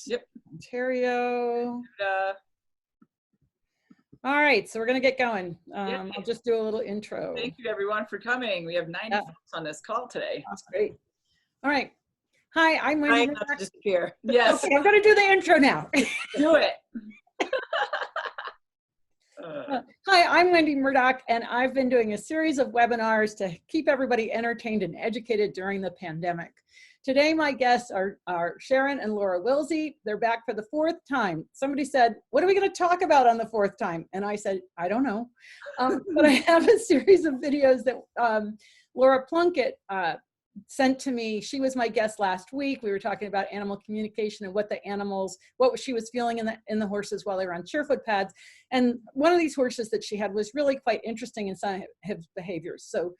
Yep. Ontario. All right, so we're going to get going. I'll just do a little intro. Thank you, everyone, for coming. We have 90 folks on this call today. That's great. All right. Hi, I'm Wendy Murdoch. Not to disappear. Yes. Okay, I'm going to do the intro now. Do it. Hi, I'm Wendy Murdoch, and I've been doing a series of webinars to keep everybody entertained and educated during the pandemic. Today, my guests are Sharon and Laura Wilsie. They're back for the fourth time. Somebody said, what are we going to talk about on the fourth time? And I said, I don't know. But I have a series of videos that Laura Plunkett sent to me. She was my guest last week. We were talking about animal communication and what she was feeling in the horses while they were on surefoot pads. And one of these horses that she had was really quite interesting in some of his behaviors. So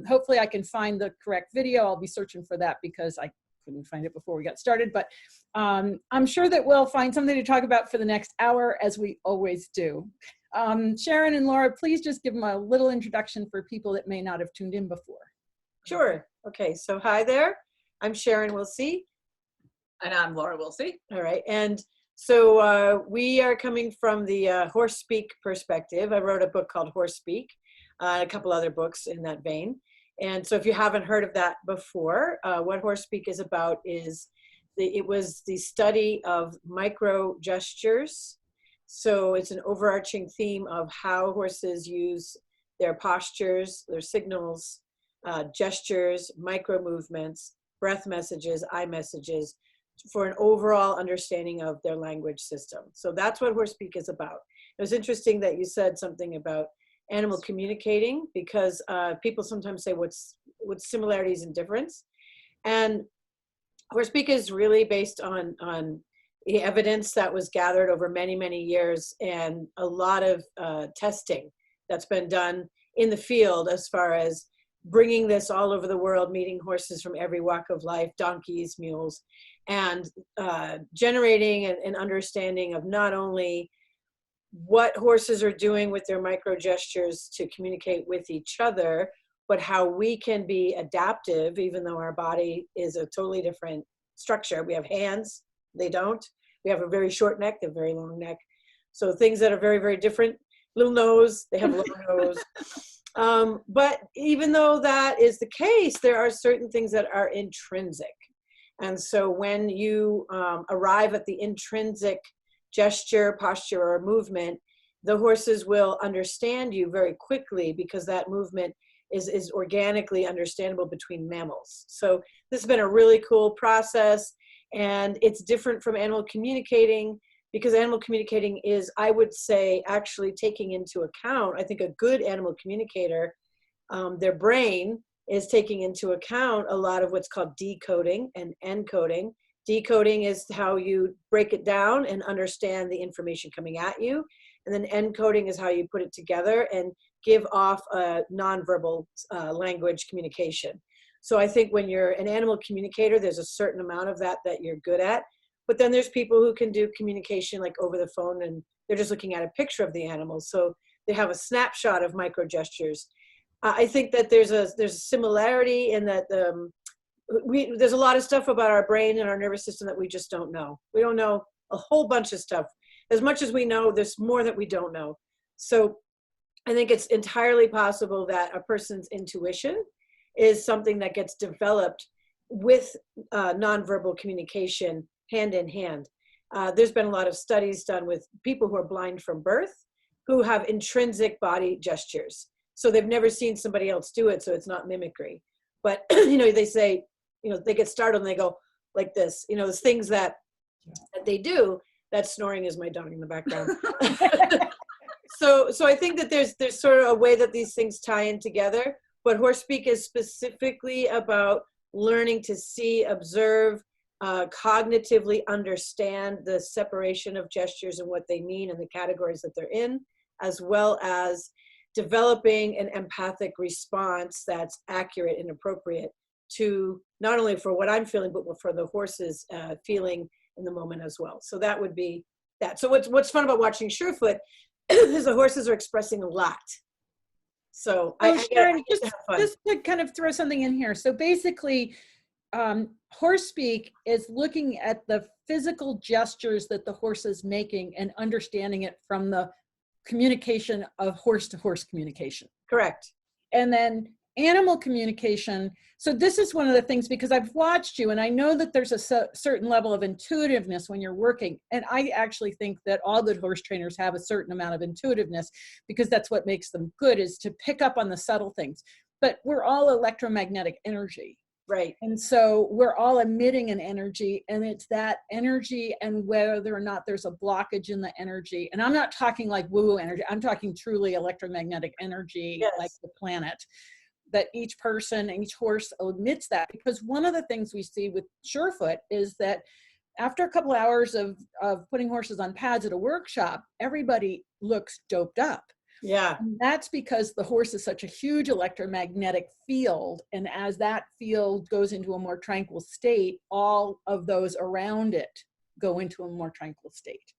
hopefully I can find the correct video. I'll be searching for that because I couldn't find it before we got started, but I'm sure that we'll find something to talk about for the next hour, as we always do. Sharon and Laura, please just give them a little introduction for people that may not have tuned in before. Sure. Okay, so hi there. I'm Sharon Wilsie. And I'm Laura Wilsie. All right, and so we are coming from the horse speak perspective. I wrote a book called Horse Speak, a couple other books in that vein. And so if you haven't heard of that before, what Horse Speak is about is it was the study of micro gestures. So it's an overarching theme of how horses use their postures, their signals, gestures, micro movements, breath messages, eye messages, for an overall understanding of their language system. So that's what Horse Speak is about. It was interesting that you said something about animal communicating, because people sometimes say what's similarities and difference. And Horse Speak is really based on the evidence that was gathered over many, many years, and a lot of testing that's been done in the field as far as bringing this all over the world, meeting horses from every walk of life, donkeys, mules, and generating an understanding of not only what horses are doing with their micro gestures to communicate with each other, but how we can be adaptive, even though our body is a totally different structure. We have hands, they don't. We have a very short neck, they have a very long neck. So things that are very, very different. Little nose, they have a long nose. But even though that is the case, there are certain things that are intrinsic. And so when you arrive at the intrinsic gesture, posture, or movement, the horses will understand you very quickly, because that movement is organically understandable between mammals. So this has been a really cool process, and it's different from animal communicating, because animal communicating is, I would say, actually taking into account, I think a good animal communicator, their brain is taking into account a lot of what's called decoding and encoding. Decoding is how you break it down and understand the information coming at you. And then encoding is how you put it together and give off a nonverbal language communication. So I think when you're an animal communicator, there's a certain amount of that you're good at. But then there's people who can do communication like over the phone, and they're just looking at a picture of the animal. So they have a snapshot of micro gestures. I think that there's a similarity in that there's a lot of stuff about our brain and our nervous system that we just don't know. We don't know a whole bunch of stuff. As much as we know, there's more that we don't know. So I think it's entirely possible that a person's intuition is something that gets developed with nonverbal communication hand in hand. There's been a lot of studies done with people who are blind from birth who have intrinsic body gestures. So they've never seen somebody else do it, so it's not mimicry. But, they say, they get startled and they go like this. There's things that they do. That snoring is my dog in the background. So I think that there's sort of a way that these things tie in together. But Horse Speak is specifically about learning to see, observe, cognitively understand the separation of gestures and what they mean and the categories that they're in, as well as developing an empathic response that's accurate and appropriate to not only for what I'm feeling, but for the horse's feeling in the moment as well. So that would be that. So what's fun about watching Surefoot is the horses are expressing a lot. So Sharon, just to kind of throw something in here. So basically, horse speak is looking at the physical gestures that the horse is making and understanding it from the communication of horse to horse communication. Correct. And then animal communication. So this is one of the things, because I've watched you and I know that there's a certain level of intuitiveness when you're working. And I actually think that all good horse trainers have a certain amount of intuitiveness, because that's what makes them good, is to pick up on the subtle things. But we're all electromagnetic energy. Right. And so we're all emitting an energy, and it's that energy and whether or not there's a blockage in the energy. And I'm not talking like woo-woo energy. I'm talking truly electromagnetic energy, Yes. like the planet, that each person and each horse emits that. Because one of the things we see with Surefoot is that after a couple hours of putting horses on pads at a workshop, everybody looks doped up. Yeah. And that's because the horse is such a huge electromagnetic field. And as that field goes into a more tranquil state, all of those around it go into a more tranquil state.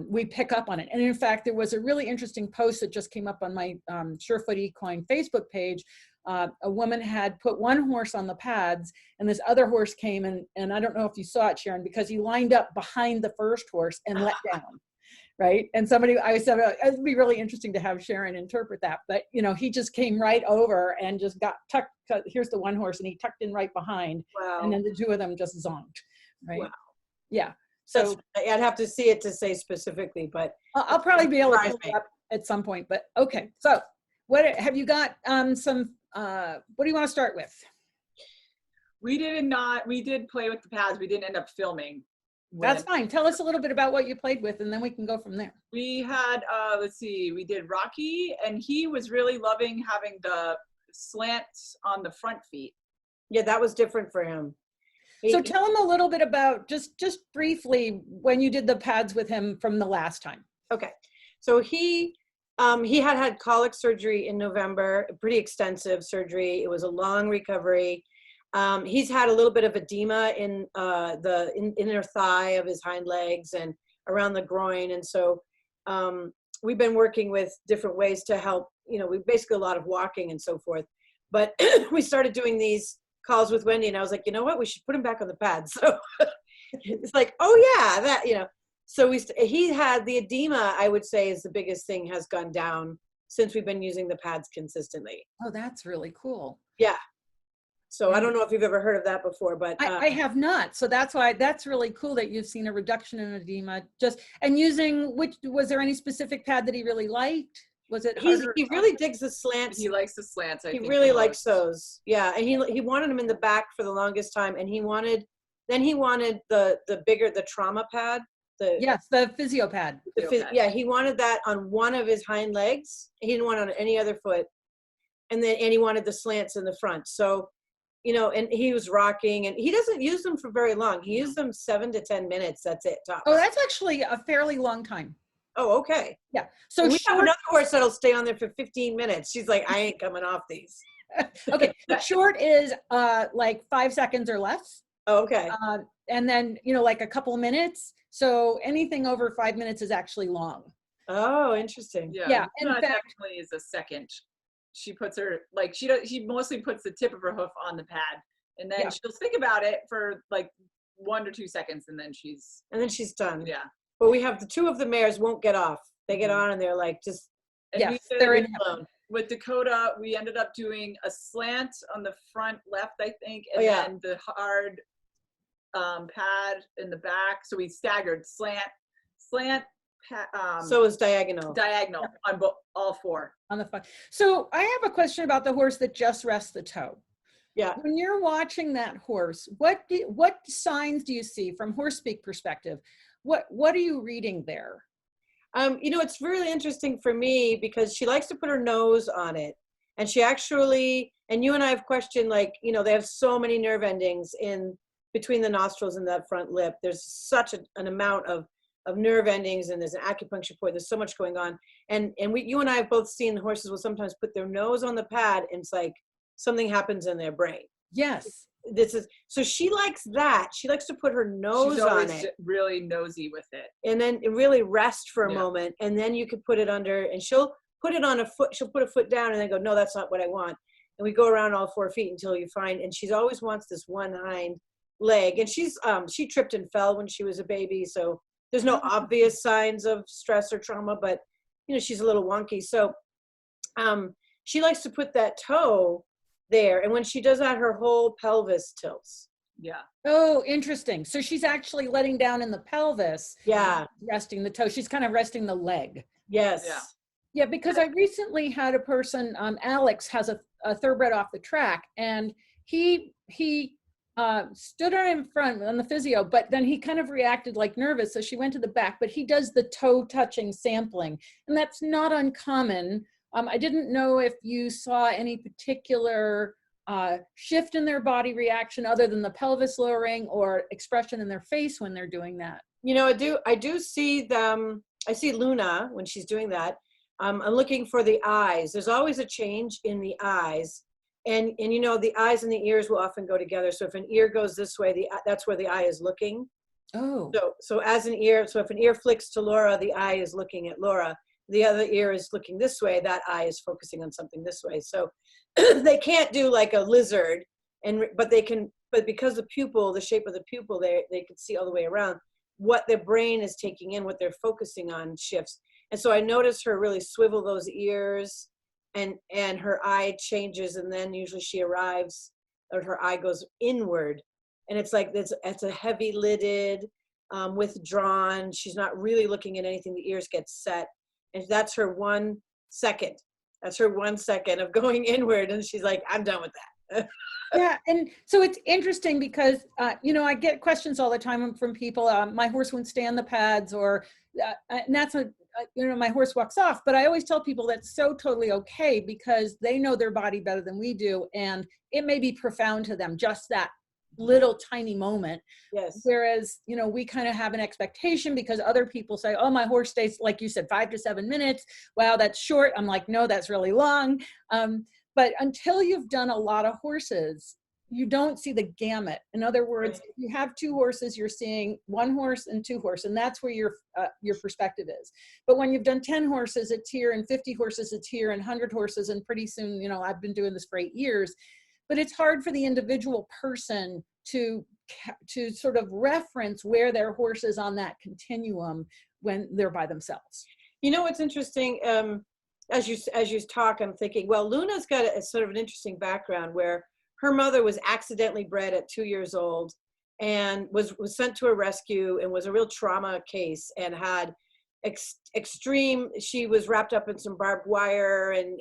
We pick up on it. And in fact, there was a really interesting post that just came up on my Surefoot Equine Facebook page. A woman had put one horse on the pads, and this other horse came, and I don't know if you saw it, Sharon, because he lined up behind the first horse and let down. Right. And I said, it'd be really interesting to have Sharon interpret that. But, you know, he just came right over and just got tucked. Here's the one horse, and he tucked in right behind. Wow. And then the two of them just zonked. Right. Wow. Yeah. So I'd have to see it to say specifically, but I'll probably be able to pull it up at some point. But OK, so what have you got? What do you want to start with? We did play with the pads. We didn't end up filming. That's fine. Tell us a little bit about what you played with, and then we can go from there. We had, let's see, we did Rocky, and he was really loving having the slants on the front feet. Yeah, that was different for him. So tell him a little bit about, just briefly, when you did the pads with him from the last time. Okay. So he had colic surgery in November, pretty extensive surgery. It was a long recovery. He's had a little bit of edema in the inner thigh of his hind legs and around the groin. And so we've been working with different ways to help, you know, we basically a lot of walking and so forth. But we started doing these calls with Wendy, and I was like, you know what, we should put him back on the pads. So it's like, oh yeah, that, you know. So he had the edema, I would say, is the biggest thing, has gone down since we've been using the pads consistently. Oh, that's really cool. Yeah. So I don't know if you've ever heard of that before, but I have not. So that's why that's really cool that you've seen a reduction in edema. And using was there any specific pad that he really liked? Was it harder? He really digs the slants. He likes the slants. I think he really likes those. Yeah, and he wanted them in the back for the longest time, and he wanted the bigger, the trauma pad. Yes, the physio pad. Yeah, he wanted that on one of his hind legs. He didn't want it on any other foot, and he wanted the slants in the front. So, you know, and he was rocking, and he doesn't use them for very long. He used them 7 to 10 minutes. That's it. Tops. Oh, that's actually a fairly long time. Oh, okay. Yeah. So we have another horse that'll stay on there for 15 minutes. She's like, I ain't coming off these. Okay. Short is like 5 seconds or less. Oh, okay. And then, you know, like a couple of minutes. So anything over 5 minutes is actually long. Oh, interesting. Yeah. In fact, actually is a second. She puts her, like, she mostly puts the tip of her hoof on the pad, and then she'll think about it for like 1 to 2 seconds, and then she's done. Yeah. But we have the two of the mares won't get off. They get on and they're like, just, they're in alone. With Dakota, we ended up doing a slant on the front left, I think, and then the hard pad in the back. So we staggered slant, so it's diagonal on all four. On the front. So I have a question about the horse that just rests the toe. Yeah. When you're watching that horse, what signs do you see from horse speak perspective? What are you reading there? You know, it's really interesting for me because she likes to put her nose on it. And she actually, and you and I have questioned, like, you know, they have so many nerve endings in between the nostrils and that front lip. There's such an amount of nerve endings, and there's an acupuncture point. There's so much going on. And you and I have both seen horses will sometimes put their nose on the pad, and it's like something happens in their brain. Yes. So she likes that. She likes to put her nose on it. Really nosy with it. And then really rest for a moment, and then you could put it under, and she'll put it on a foot. She'll put a foot down and then go, no, that's not what I want. and we go around all 4 feet until you find, and she always wants this one hind leg. And she tripped and fell when she was a baby. So there's no obvious signs of stress or trauma, but she's a little wonky. So she likes to put that toe there. And when she does that, her whole pelvis tilts. Yeah. Oh, interesting. So she's actually letting down in the pelvis. Yeah. Resting the toe. She's kind of resting the leg. Yes. Yeah. Yeah, because I recently had a person, Alex has a thoroughbred off the track, and he stood her in front on the physio, but then he kind of reacted like nervous. So she went to the back, but he does the toe touching sampling, and that's not uncommon. I didn't know if you saw any particular shift in their body reaction other than the pelvis lowering or expression in their face when they're doing that. I do see them. I see Luna when she's doing that. I'm looking for the eyes. There's always a change in the eyes. And the eyes and the ears will often go together. So if an ear goes this way, that's where the eye is looking. Oh. So if an ear flicks to Laura, the eye is looking at Laura. The other ear is looking this way, that eye is focusing on something this way. So they can't do like a lizard, but because the pupil, the shape of the pupil, they can see all the way around. What their brain is taking in, what they're focusing on shifts. And so I noticed her really swivel those ears, and her eye changes, and then usually she arrives, or her eye goes inward. And it's like it's a heavy lidded, withdrawn. She's not really looking at anything. The ears get set. And that's her 1 second. That's her 1 second of going inward. And she's like, I'm done with that. Yeah. And so it's interesting because, I get questions all the time from people. My horse won't stay on the pads, and that's my horse walks off. But I always tell people that's so totally okay, because they know their body better than we do. And it may be profound to them, just that little tiny moment. Yes. Whereas, we kind of have an expectation because other people say, oh, my horse stays, like you said, 5 to 7 minutes. Wow, that's short. I'm like, no, that's really long. But until you've done a lot of horses, you don't see the gamut. In other words, if you have 2 horses, you're seeing 1 horse and 2 horses, and that's where your perspective is. But when you've done 10 horses, it's here, and 50 horses, it's here, and 100 horses, and pretty soon, I've been doing this for 8 years. But it's hard for the individual person to sort of reference where their horse is on that continuum when they're by themselves. What's interesting, as you talk, I'm thinking, well, Luna's got a sort of an interesting background where her mother was accidentally bred at 2 years old and was sent to a rescue and was a real trauma case, and had extreme, she was wrapped up in some barbed wire and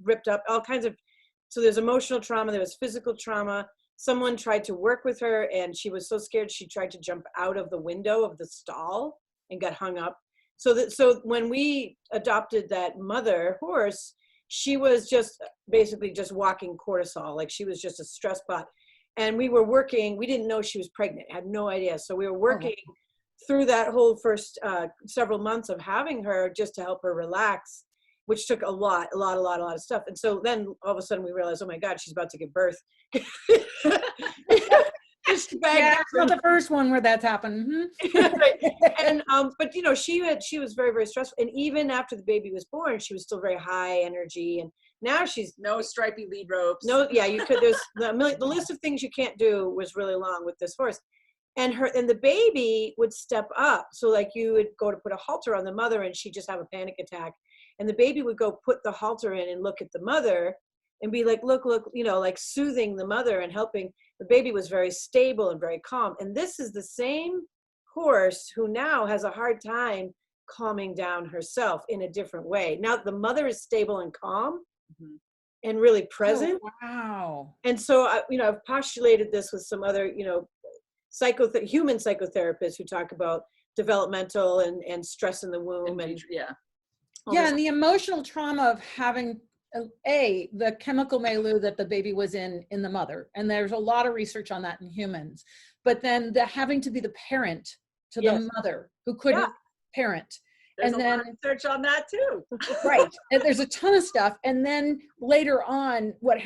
ripped up, all kinds of. So there's emotional trauma, there was physical trauma. Someone tried to work with her, and she was so scared she tried to jump out of the window of the stall and got hung up. So when we adopted that mother horse, she was basically just walking cortisol, like she was just a stress pot. And we didn't know she was pregnant, had no idea. So we were working through that whole first several months of having her just to help her relax, which took a lot of stuff. And so then all of a sudden we realized, oh my God, she's about to give birth. Yeah, it's not the first one where that's happened. Mm-hmm. Right. And but she was very, very stressful. And even after the baby was born, she was still very high energy. And now she's no stripy lead ropes. No, yeah, you could. There's the list of things you can't do was really long with this horse. And the baby would step up. So like you would go to put a halter on the mother, and she'd just have a panic attack. And the baby would go put the halter in and look at the mother and be like, look, like soothing the mother and helping. The baby was very stable and very calm. And this is the same horse who now has a hard time calming down herself in a different way. Now the mother is stable and calm and really present. Oh, wow. And so, I've postulated this with some other, human psychotherapists who talk about developmental and stress in the womb. And and the emotional trauma of having the chemical milieu that the baby was in the mother. And there's a lot of research on that in humans. But then the having to be the parent to the mother who couldn't parent. There's a lot of research on that too. Right. And there's a ton of stuff. And then later on, what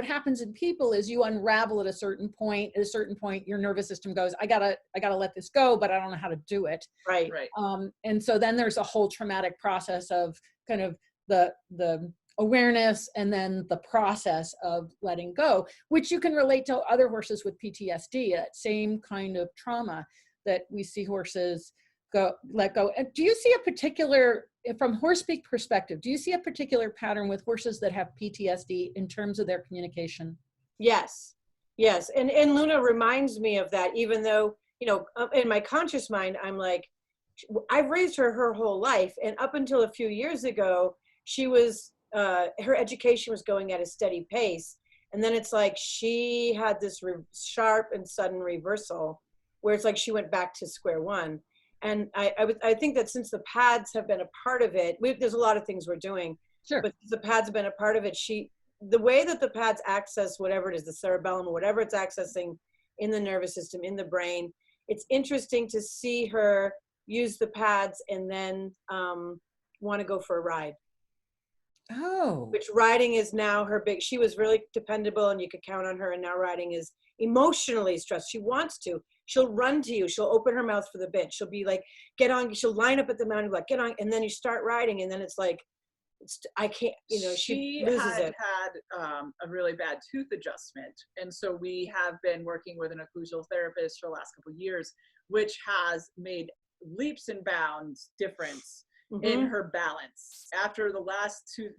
happens in people is you unravel at a certain point. At a certain point, your nervous system goes, I gotta let this go, but I don't know how to do it. Right. And so then there's a whole traumatic process of kind of the awareness and then the process of letting go, which you can relate to other horses with PTSD, that same kind of trauma that we see horses let go. And do you see a particular, from horse speak perspective, do you see a particular pattern with horses that have PTSD in terms of their communication? Yes, yes. And Luna reminds me of that, even though, you know, in my conscious mind, I'm like, I've raised her whole life. And up until a few years ago, she was, her education was going at a steady pace. And then it's like she had this sharp and sudden reversal where it's like she went back to square one. And I think that since the pads have been a part of it, there's a lot of things we're doing, Sure. but the pads have been a part of it. The way that the pads access whatever it is, the cerebellum or whatever it's accessing in the nervous system, in the brain, it's interesting to see her use the pads and then want to go for a ride. Oh. Which riding is now her big, she was really dependable and you could count on her, and now riding is emotionally stressed. She wants to. She'll run to you. She'll open her mouth for the bit. She'll be like, get on. She'll line up at the mountain, like, get on. And then you start riding, and then it's like, I can't, you know, she loses it. had a really bad tooth adjustment. And so we have been working with an occlusal therapist for the last couple of years, which has made leaps and bounds difference in her balance. After the last tooth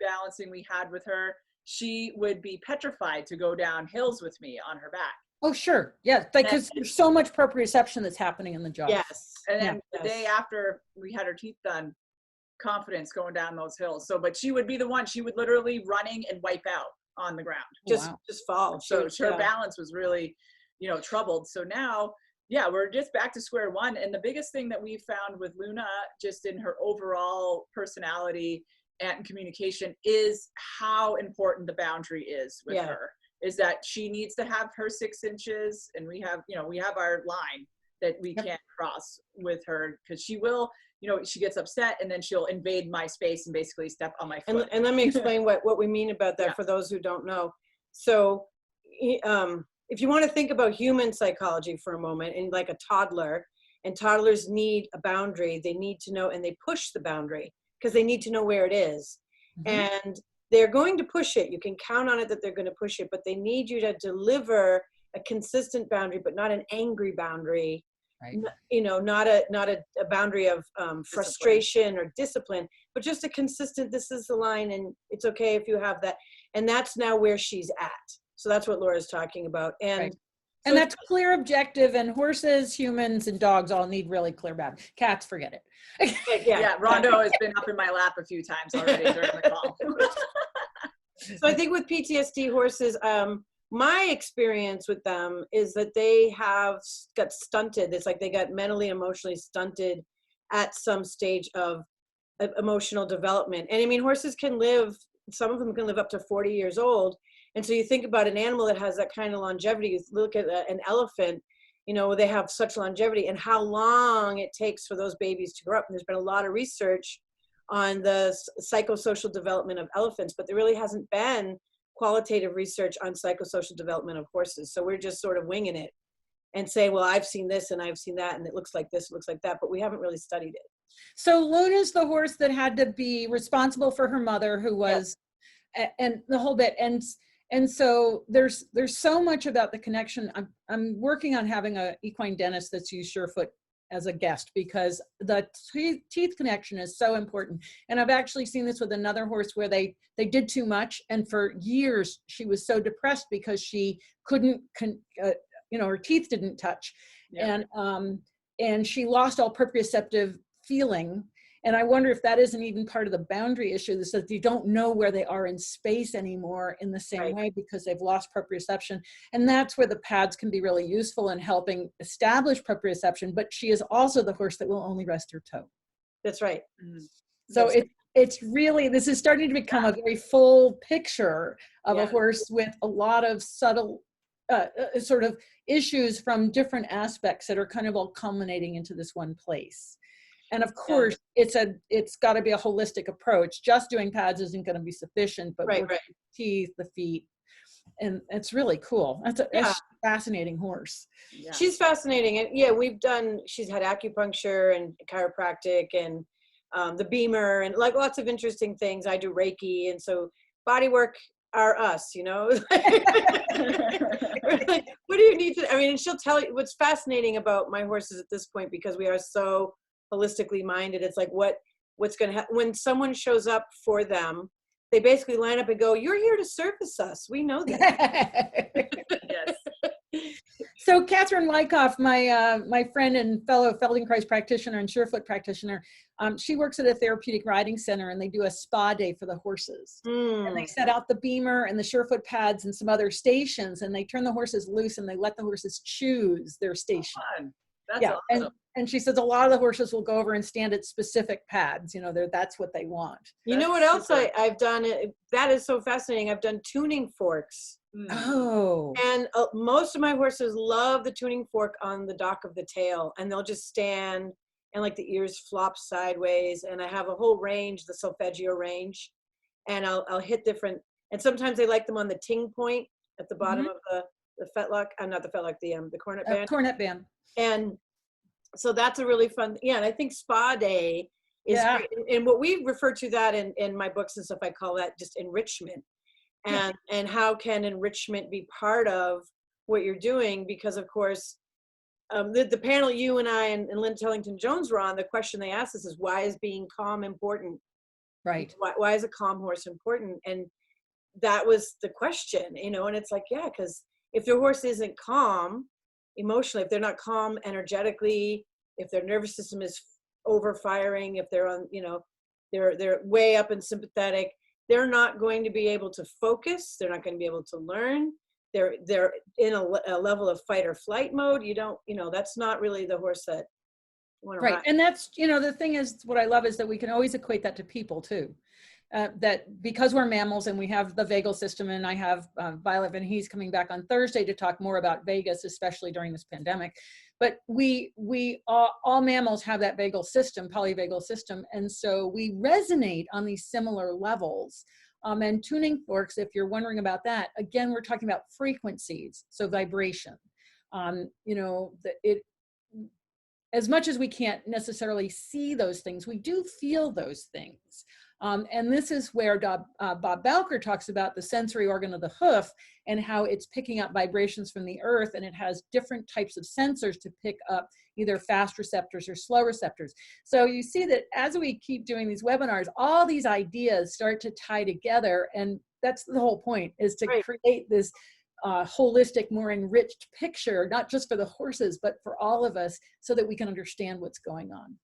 balancing we had with her, she would be petrified to go down hills with me on her back. Oh, sure. Yeah, because there's so much proprioception that's happening in the jaw. Yes. And then the day after we had her teeth done, confidence going down those hills. So, but she would be the one, she would literally running and wipe out on the ground. Just fall. So her balance was really, you know, troubled. So now, yeah, we're just back to square one. And the biggest thing that we found with Luna, just in her overall personality and communication, is how important the boundary is with her. Is that she needs to have her 6 inches, and we have, you know, we have our line that we can't cross with her, because she will, you know, she gets upset and then she'll invade my space and basically step on my foot. And let me explain what we mean about that for those who don't know. So if you want to think about human psychology for a moment, and like a toddler, and toddlers need a boundary, they need to know, and they push the boundary because they need to know where it is. And they're going to push it. You can count on it that they're going to push it, but they need you to deliver a consistent boundary, but not an angry boundary. Right. You know, not a boundary of frustration or discipline, but just a consistent, this is the line and it's okay if you have that. And that's now where she's at. So that's what Laura's talking about. And and that's clear, objective, and horses, humans, and dogs all need really clear boundaries. Cats, forget it. Yeah, Rondo has been up in my lap a few times already during the call. So I think with PTSD horses, my experience with them is that they have got stunted. It's like they got mentally, emotionally stunted at some stage of emotional development. And I mean, horses can live, some of them can live up to 40 years old. And so you think about an animal that has that kind of longevity. You look at an elephant, you know, they have such longevity, and how long it takes for those babies to grow up. And there's been a lot of research on the psychosocial development of elephants, but there really hasn't been qualitative research on psychosocial development of horses. So we're just sort of winging it and saying, well, I've seen this and I've seen that, and it looks like this, it looks like that, but we haven't really studied it. So Luna's the horse that had to be responsible for her mother, who was, and the whole bit. And so there's so much about the connection. I'm working on having a equine dentist that's used Surefoot as a guest, because the teeth connection is so important. And I've actually seen this with another horse where they did too much, and for years she was so depressed because she couldn't, you know, her teeth didn't touch, and she lost all proprioceptive feeling. And I wonder if that isn't even part of the boundary issue, is that you don't know where they are in space anymore in the same way because they've lost proprioception. And that's where the pads can be really useful in helping establish proprioception. But she is also the horse that will only rest her toe. That's right. So it's really, this is starting to become a very full picture of a horse with a lot of subtle sort of issues from different aspects that are kind of all culminating into this one place. And of course, it's got to be a holistic approach. Just doing pads isn't going to be sufficient, but the teeth, the feet, and it's really cool. That's a fascinating horse. Yeah. She's fascinating. And she's had acupuncture and chiropractic, and the beamer, and like lots of interesting things. I do Reiki, and so body work are us, you know. We're like, what do you need to, I mean, and she'll tell you what's fascinating about my horses at this point, because we are so holistically minded. It's like, what's going to happen when someone shows up for them, they basically line up and go, you're here to service us. We know that. Yes. So Catherine Wyckoff, my friend and fellow Feldenkrais practitioner and Surefoot practitioner, she works at a therapeutic riding center, and they do a spa day for the horses. And they set out the beamer and the Surefoot pads and some other stations, and they turn the horses loose and they let the horses choose their station. Fun. That's awesome. And she says a lot of the horses will go over and stand at specific pads. You know, that's what they want. You know what else I've done? That is so fascinating. I've done tuning forks. Oh. And most of my horses love the tuning fork on the dock of the tail, and they'll just stand and like the ears flop sideways. And I have a whole range, the solfeggio range, and I'll hit different. And sometimes they like them on the ting point at the bottom of the fetlock. Not the fetlock, the cornet band. Cornet band. And so that's a really fun, and I think spa day is great. And what we refer to that in my books and stuff, I call that just enrichment. And how can enrichment be part of what you're doing? Because of course, the panel you and I and Lynn Tellington-Jones were on, the question they asked us is, why is being calm important? Right. Why is a calm horse important? And that was the question, you know, and it's like, yeah, because if your horse isn't calm emotionally, if they're not calm energetically, if their nervous system is overfiring, if they're on, you know, they're way up in sympathetic, they're not going to be able to focus. They're not going to be able to learn. They're in a level of fight or flight mode. You don't, you know, that's not really the horse that you want to ride. And that's, you know, the thing is, what I love is that we can always equate that to people too. That because we're mammals and we have the vagal system, and I have Violet Van Hees coming back on Thursday to talk more about vagus, especially during this pandemic. But we all mammals have that vagal system, polyvagal system, and so we resonate on these similar levels. And tuning forks, if you're wondering about that, again, we're talking about frequencies, so vibration. You know, as much as we can't necessarily see those things, we do feel those things. And this is where Bob Bowker talks about the sensory organ of the hoof and how it's picking up vibrations from the earth, and it has different types of sensors to pick up either fast receptors or slow receptors. So you see that as we keep doing these webinars, all these ideas start to tie together, and that's the whole point, is to create this holistic, more enriched picture, not just for the horses, but for all of us, so that we can understand what's going on.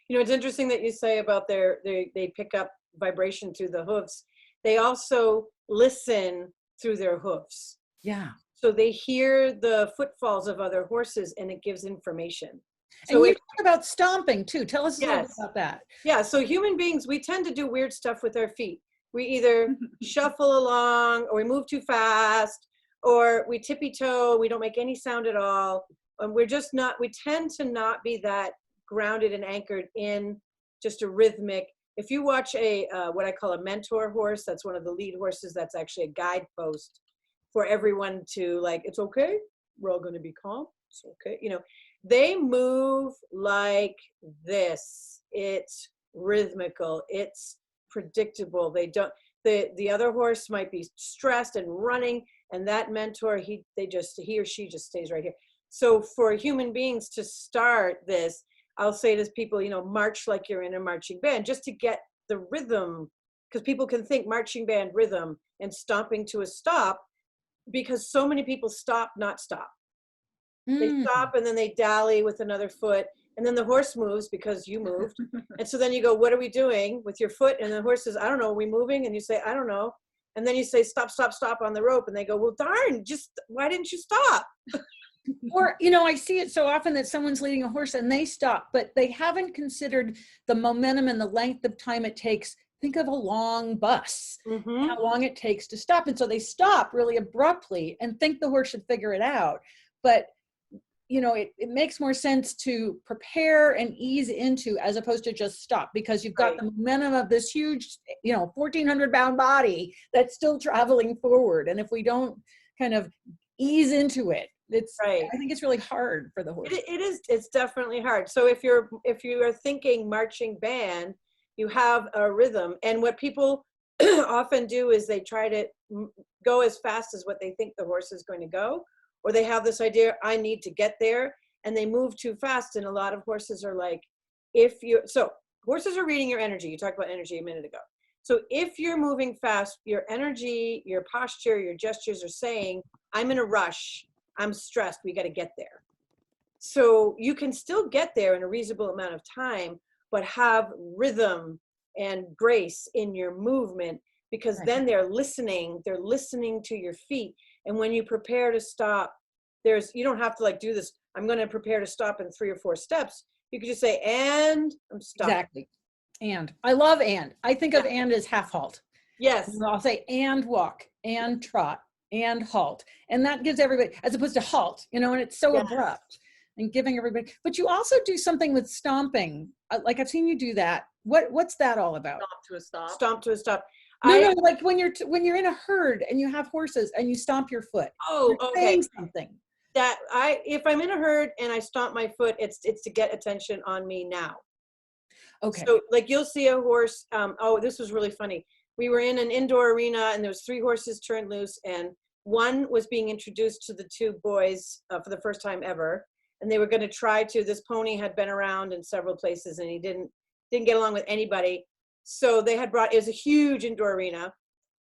You know, it's interesting that you say about they pick up vibration through the hoofs. They also listen through their hoofs. Yeah. So they hear the footfalls of other horses, and it gives information. So and you talk about stomping too. Tell us a little bit about that. Yeah, so human beings, we tend to do weird stuff with our feet. We either shuffle along, or we move too fast, or we tippy toe, we don't make any sound at all. We tend to not be that grounded and anchored in just a rhythmic. If you watch what I call a mentor horse, that's one of the lead horses, that's actually a guidepost for everyone to, like, it's okay, we're all going to be calm, it's okay. You know, they move like this. It's rhythmical, it's predictable. They don't, the other horse might be stressed and running, and that mentor, he or she just stays right here. So for human beings to start this, I'll say to people, you know, march like you're in a marching band, just to get the rhythm, because people can think marching band rhythm and stomping to a stop, because so many people stop, not stop. They stop and then they dally with another foot, and then the horse moves because you moved. And so then you go, what are we doing with your foot? And the horse says, I don't know, are we moving? And you say, I don't know. And then you say, stop, stop, stop on the rope. And they go, well, darn, why didn't you stop? Or, you know, I see it so often that someone's leading a horse and they stop, but they haven't considered the momentum and the length of time it takes. Think of a long bus, how long it takes to stop. And so they stop really abruptly and think the horse should figure it out. But, you know, it makes more sense to prepare and ease into, as opposed to just stop, because you've got the momentum of this huge, you know, 1,400 pound body that's still traveling forward. And if we don't kind of ease into it, I think it's really hard for the horse. It's definitely hard. So if you are thinking marching band, you have a rhythm. And what people often do is they try to go as fast as what they think the horse is going to go, or they have this idea, I need to get there, and they move too fast. And a lot of horses are like, so horses are reading your energy. You talked about energy a minute ago. So if you're moving fast, your energy, your posture, your gestures are saying, I'm in a rush, I'm stressed, we got to get there. So you can still get there in a reasonable amount of time, but have rhythm and grace in your movement, because then they're listening to your feet. And when you prepare to stop, you don't have to like do this, I'm going to prepare to stop in 3 or 4 steps. You could just say, and I'm stopping. Exactly. And I love and. I think of and as half halt. Yes. And I'll say and walk and trot and halt. And that gives everybody, as opposed to halt, you know, and it's so abrupt and giving everybody. But you also do something with stomping. Like I've seen you do that. What's that all about? Stomp to a stop. Stomp to a stop. No, like when you're in a herd and you have horses and you stomp your foot. Oh, you're okay. saying something. That if I'm in a herd and I stomp my foot, it's to get attention on me now. Okay. So like you'll see a horse. Oh, this was really funny. We were in an indoor arena and there was 3 horses turned loose, and one was being introduced to the 2 boys for the first time ever. And they were going to try to, this pony had been around in several places and he didn't get along with anybody. So they had it was a huge indoor arena.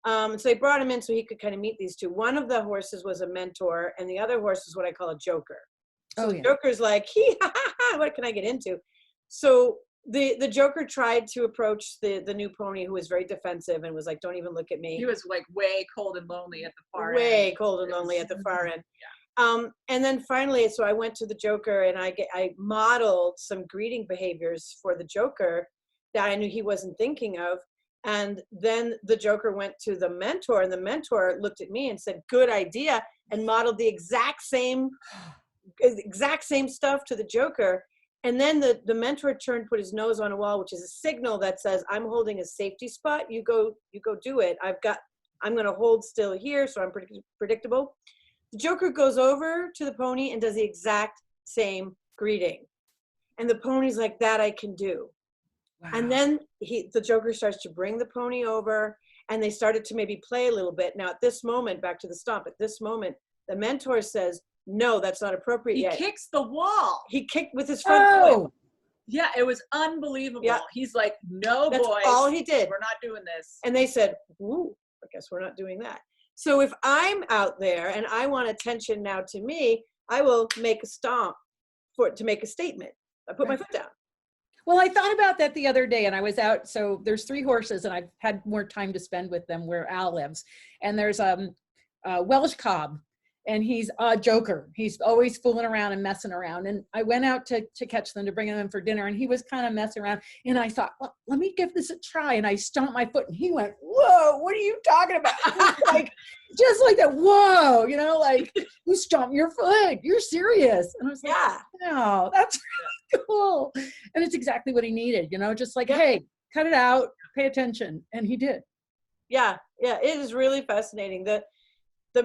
So they brought him in so he could kind of meet these 2. One of the horses was a mentor and the other horse is what I call a joker. So the joker's like, what can I get into? So the joker tried to approach the new pony, who was very defensive and was like, don't even look at me. He was like way cold and lonely at the far end. Way cold and lonely at the far end. Yeah. And then finally, so I went to the joker and I modeled some greeting behaviors for the joker that I knew he wasn't thinking of. And then the joker went to the mentor and the mentor looked at me and said, good idea, and modeled the exact same stuff to the joker. And then the mentor turned, put his nose on a wall, which is a signal that says, I'm holding a safety spot. You go do it. I'm going to hold still here. So I'm predictable. The joker goes over to the pony and does the exact same greeting. And the pony's like, that I can do. Wow. And then the joker starts to bring the pony over and they started to maybe play a little bit. Now at this moment, back to the stomp, at this moment, the mentor says, no, that's not appropriate yet. He kicks the wall. He kicked with his front foot. Yeah, it was unbelievable. Yeah. He's like, no, that's boys. all he did. We're not doing this. And they said, ooh, I guess we're not doing that. So if I'm out there and I want attention now to me, I will make a stomp to make a statement. I put my foot down. Well, I thought about that the other day and I was out. So there's 3 horses and I've had more time to spend with them where Al lives. And there's a Welsh Cobb and he's a joker. He's always fooling around and messing around. And I went out to catch them, to bring them in for dinner. And he was kind of messing around. And I thought, well, let me give this a try. And I stomped my foot and he went, whoa, what are you talking about? Like, just like that. Whoa, you know, like you stomped your foot. You're serious. And I was like, no, that's really cool. And it's exactly what he needed, you know, just like, hey, cut it out, pay attention. And he did. Yeah. It is really fascinating.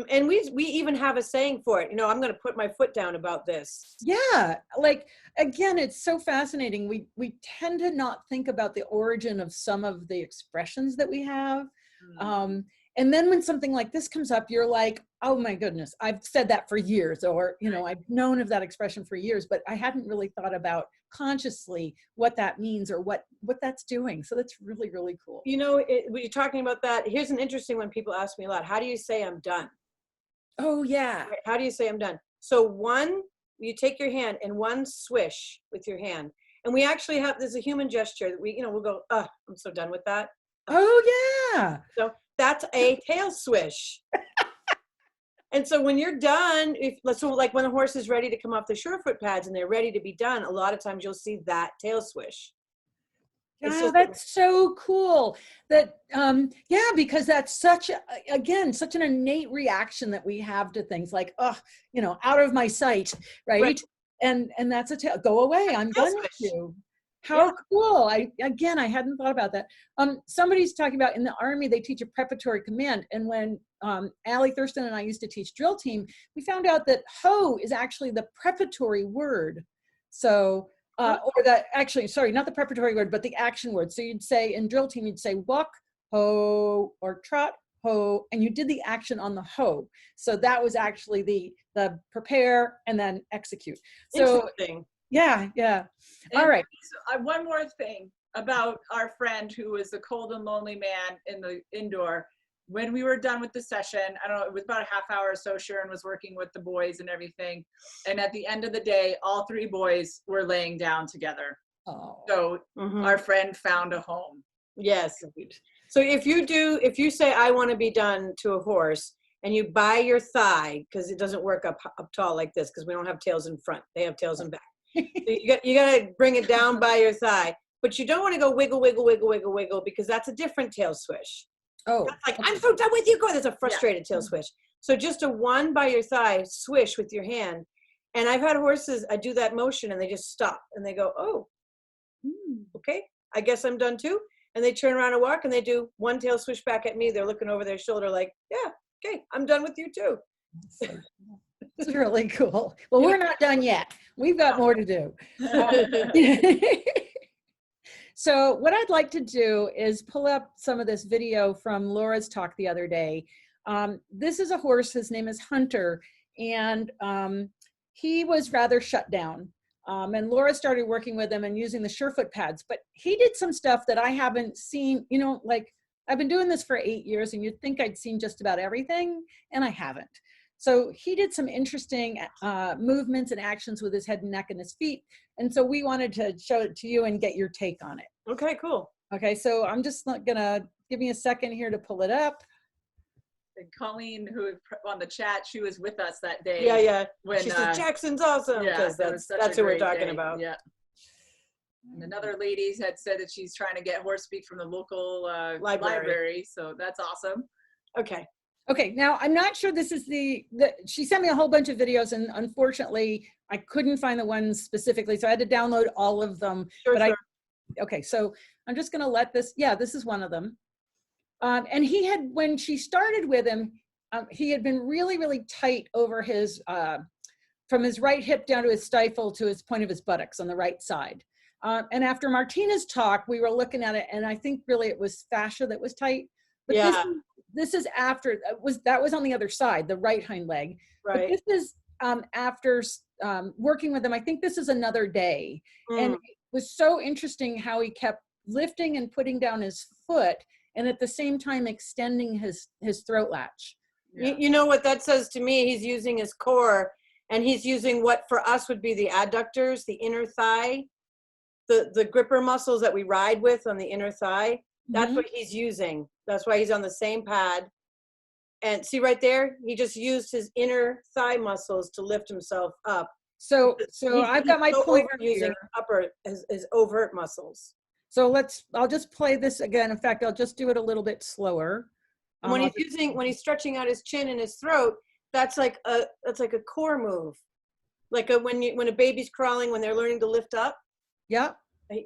And we even have a saying for it, you know, I'm going to put my foot down about this. Yeah. Like, again, it's so fascinating. We tend to not think about the origin of some of the expressions that we have. And then when something like this comes up, you're like, oh my goodness, I've said that for years, or, you know, I've known of that expression for years, but I hadn't really thought about consciously what that means or what that's doing. So that's really, really cool. You know, when you're talking about that, here's an interesting one people ask me a lot. How do you say I'm done? Oh yeah. How do you say I'm done? So you take your hand and one swish with your hand. And we actually there's a human gesture that we'll go, I'm so done with that. Oh yeah. So that's a tail swish. And so when you're done, like when a horse is ready to come off the surefoot pads and they're ready to be done, a lot of times you'll see that tail swish. Yeah, that's so cool. That because that's such an innate reaction that we have to things like, out of my sight, right? And that's a tail. Go away. I'm done with you. How cool. I hadn't thought about that. Somebody's talking about in the Army, they teach a preparatory command. And when Allie Thurston and I used to teach drill team, we found out that ho is actually the preparatory word. So or the, actually, sorry, not the preparatory word, but the action word. So you'd say, in drill team, you'd say walk, ho, or trot, ho, and you did the action on the ho. So that was actually the prepare and then execute. So interesting. yeah. And all right. One more thing about our friend who was the cold and lonely man in the indoor. When we were done with the session, I don't know, it was about a half hour or so, Sharon was working with the boys and everything. And at the end of the day, all 3 boys were laying down together. Oh. So our friend found a home. Yes. So if you say, I want to be done to a horse, and you buy your thigh, because it doesn't work up tall like this, because we don't have tails in front, they have tails in back. So you got to bring it down by your thigh, but you don't want to go wiggle, wiggle, wiggle, wiggle, wiggle, because that's a different tail swish. Oh, that's like, I'm so done with you. Go. There's a frustrated tail swish. So just a 1 by your thigh swish with your hand. And I've had horses, I do that motion and they just stop and they go, oh, okay, I guess I'm done too. And they turn around and walk and they do 1 tail swish back at me. They're looking over their shoulder like, yeah, okay, I'm done with you too. it's really cool. Well, we're not done yet. We've got more to do. So what I'd like to do is pull up some of this video from Laura's talk the other day. This is a horse, his name is Hunter, and he was rather shut down. And Laura started working with him and using the Surefoot pads, but he did some stuff that I haven't seen, you know, like I've been doing this for 8 years and you'd think I'd seen just about everything, and I haven't. So he did some interesting movements and actions with his head and neck and his feet. And so we wanted to show it to you and get your take on it. Okay, cool. Okay, so I'm just not gonna, give me a second here to pull it up. And Colleen, who on the chat, she was with us that day. Yeah. When she said, Jackson's awesome, because that's who we're talking about. Yeah. And another lady had said that she's trying to get horse speak from the local library. So that's awesome. Okay, now I'm not sure this is she sent me a whole bunch of videos and unfortunately I couldn't find the ones specifically, so I had to download all of them. Sure. Okay, so I'm just gonna let this, yeah, this is one of them. And he had, when she started with him, he had been really, really tight over his, from his right hip down to his stifle to his point of his buttocks on the right side. And after Martina's talk, we were looking at it and I think really it was fascia that was tight. But yeah. This is after, that was on the other side, the right hind leg. Right. But this is after working with him, I think this is another day. And it was so interesting how he kept lifting and putting down his foot and at the same time extending his throat latch. Yeah. You know what that says to me? He's using his core and he's using what for us would be the adductors, the inner thigh, the gripper muscles that we ride with on the inner thigh. That's what he's using. That's why he's on the same pad. And see right there, he just used his inner thigh muscles to lift himself up. So I've got my pointer using here. Upper his overt muscles. So I'll just play this again. In fact, I'll just do it a little bit slower. And when he's stretching out his chin and his throat, that's like a core move. Like when a baby's crawling, when they're learning to lift up. Yeah.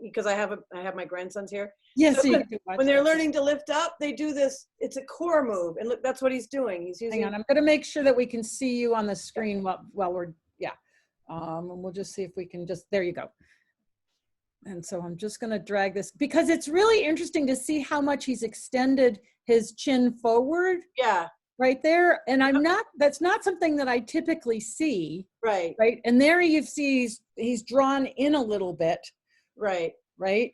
Because I have my grandsons here. Yes. So when they're learning to lift up, they do this. It's a core move, and look, that's what he's doing. He's using. Hang on, I'm going to make sure that we can see you on the screen while we're and we'll just see if we can there you go. And so I'm just going to drag this because it's really interesting to see how much he's extended his chin forward. Yeah. Right there. And that's not something that I typically see. Right. Right. And there you see he's drawn in a little bit. Right. Right.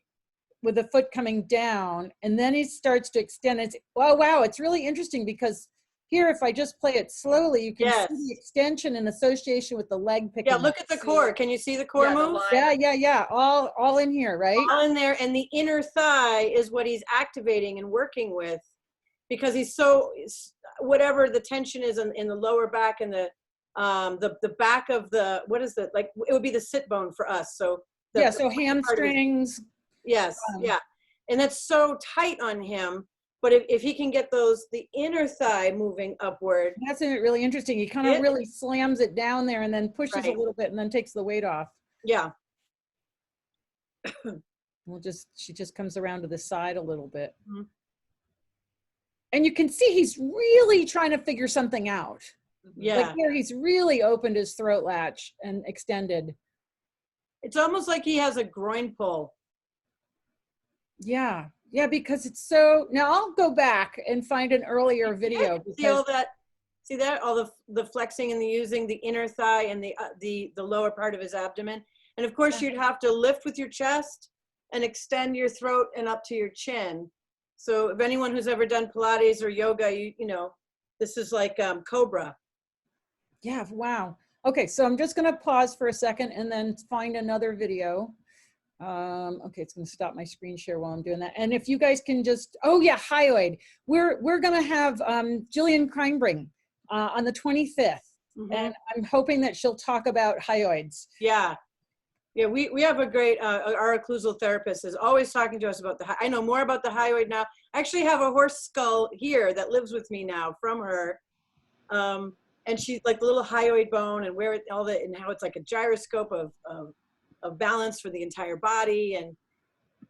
With the foot coming down. And then he starts to extend it. Oh, wow. It's really interesting because here, if I just play it slowly, you can see the extension in association with the leg picking up. Yeah, look at the core. Can you see the core move? Yeah. All in here, right? All in there. And the inner thigh is what he's activating and working with because he's whatever the tension is in the lower back and the back of the, what is it? Like, it would be the sit bone for us. So so hamstrings. Yes, yeah. And that's so tight on him. But if he can get the inner thigh moving upward. That's really interesting. He kind of really slams it down there and then pushes a little bit and then takes the weight off. Yeah. She just comes around to the side a little bit. Mm-hmm. And you can see he's really trying to figure something out. Yeah. Like here, he's really opened his throat latch and extended. It's almost like he has a groin pull. Yeah. Yeah, because it's so, now I'll go back and find an earlier video. See all that? See that? All the flexing and the using the inner thigh and the lower part of his abdomen. And of course, you'd have to lift with your chest and extend your throat and up to your chin. So if anyone who's ever done Pilates or yoga, you know, this is like Cobra. Yeah, wow. Okay, so I'm just gonna pause for a second and then find another video. Okay, it's gonna stop my screen share while I'm doing that. And if you guys can just, oh yeah, hyoid. We're gonna have Jillian Kreinbring on the 25th. And I'm hoping that she'll talk about hyoids. Yeah. Yeah, we have a great, our occlusal therapist is always talking to us about I know more about the hyoid now. I actually have a horse skull here that lives with me now from her. And she's like the little hyoid bone and where all that, and how it's like a gyroscope of balance for the entire body. And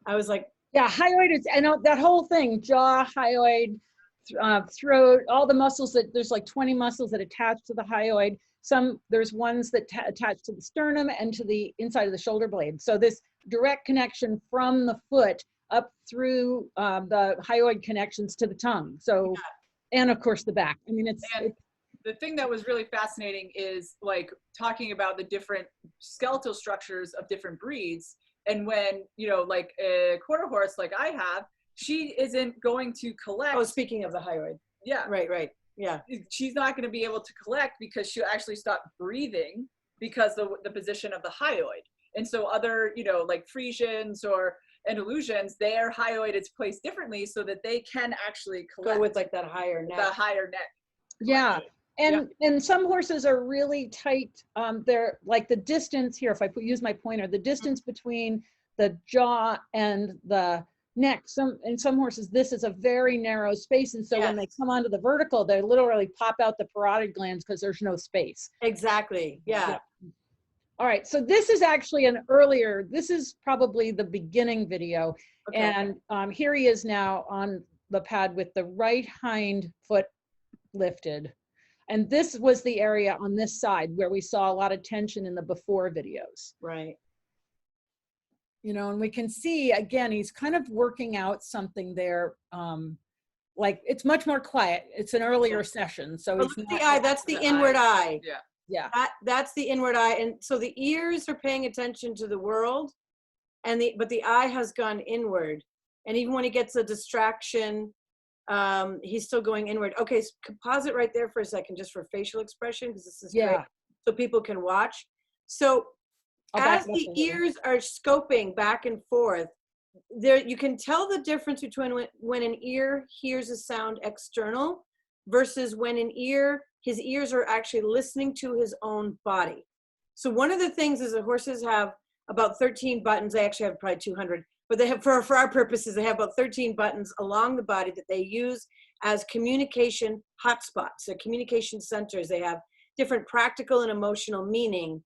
I was like, yeah, hyoid is, and that whole thing, jaw, hyoid, throat, all the muscles that, there's like 20 muscles that attach to the hyoid. There's ones that attach to the sternum and to the inside of the shoulder blade. So this direct connection from the foot up through the hyoid connections to the tongue. So, and of course the back. I mean, it's the thing that was really fascinating is like talking about the different skeletal structures of different breeds. And when, you know, like a quarter horse, like I have, she isn't going to collect. oh, speaking of the hyoid. Yeah. Right. Yeah. She's not going to be able to collect because she'll actually stop breathing because the position of the hyoid. And so other, you know, like Frisians or Andalusians, their hyoid is placed differently so that they can actually collect. Go with like that higher neck. The higher neck. yeah. And some horses are really tight. They're like the distance here, if I use my pointer, the distance between the jaw and the neck. In some horses, this is a very narrow space. And so when they come onto the vertical, they literally pop out the parotid glands because there's no space. Exactly. Yeah. All right. So this is actually this is probably the beginning video. Okay. And here he is now on the pad with the right hind foot lifted. And this was the area on this side where we saw a lot of tension in the before videos. Right. You know, and we can see, again, he's kind of working out something there. Like it's much more quiet. It's an earlier session. So it's the eye, that's the inward eye. Yeah. Yeah. That's the inward eye. And so the ears are paying attention to the world but the eye has gone inward. And even when he gets a distraction, he's still going inward. Okay, so pause it right there for a second, just for facial expression, because this is great, so people can watch. So as the ears are scoping back and forth, there you can tell the difference between when an ear hears a sound external versus when his ears are actually listening to his own body. So one of the things is that horses have about 13 buttons. They actually have probably 200. But they have, for our purposes, they have about 13 buttons along the body that they use as communication hotspots. They're communication centers. They have different practical and emotional meaning.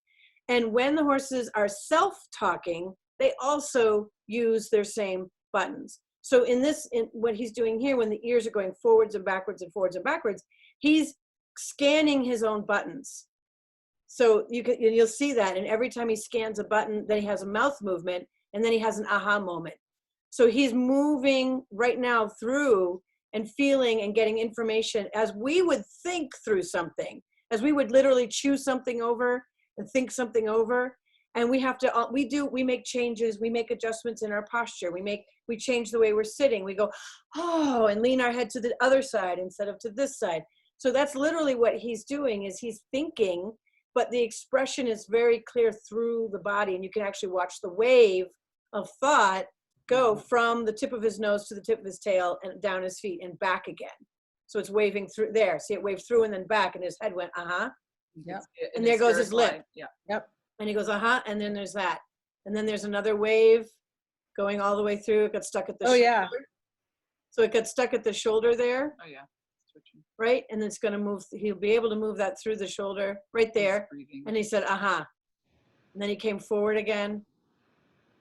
And when the horses are self-talking, they also use their same buttons. So in what he's doing here, when the ears are going forwards and backwards and forwards and backwards, he's scanning his own buttons. So you'll see that. And every time he scans a button, then he has a mouth movement. And then he has an aha moment. So he's moving right now through and feeling and getting information as we would think through something, as we would literally chew something over and think something over. And we make changes, we make adjustments in our posture. We change the way we're sitting. We go, oh, and lean our head to the other side instead of to this side. So that's literally what he's doing, is he's thinking, but the expression is very clear through the body. And you can actually watch the wave of thought go from the tip of his nose to the tip of his tail and down his feet and back again. So it's waving through there. See, it waved through and then back, and his head went, Yep. And there goes his lip. Yeah. Yep. And he goes, and then there's that. And then there's another wave going all the way through. It got stuck at the shoulder. Yeah. So it got stuck at the shoulder there. Oh, yeah. Right? And it's going to move. He'll be able to move that through the shoulder right there. And he said, And then he came forward again.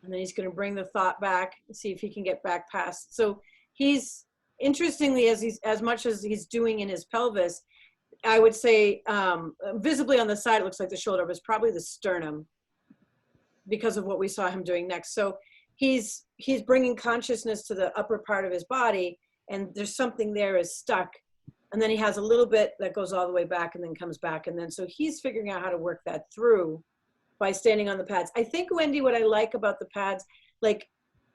And then he's going to bring the thought back and see if he can get back past. So he's, interestingly, as much as he's doing in his pelvis, I would say visibly on the side, it looks like the shoulder, but it's probably the sternum. because of what we saw him doing next. So he's bringing consciousness to the upper part of his body, and there's something there is stuck. And then he has a little bit that goes all the way back and then comes back. And then, so he's figuring out how to work that through by standing on the pads. I think, Wendy, what I like about the pads, like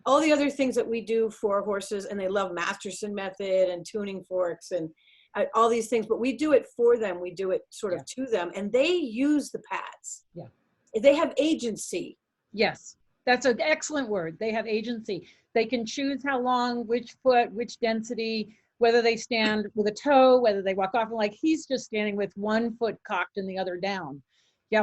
all the other things that we do for horses, and they love Masterson method and tuning forks and all these things, but we do it for them. We do it sort of to them, and they use the pads. Yeah. They have agency. Yes, that's an excellent word. They have agency. They can choose how long, which foot, which density, whether they stand with a toe, whether they walk off, and like he's just standing with one foot cocked and the other down. Yeah,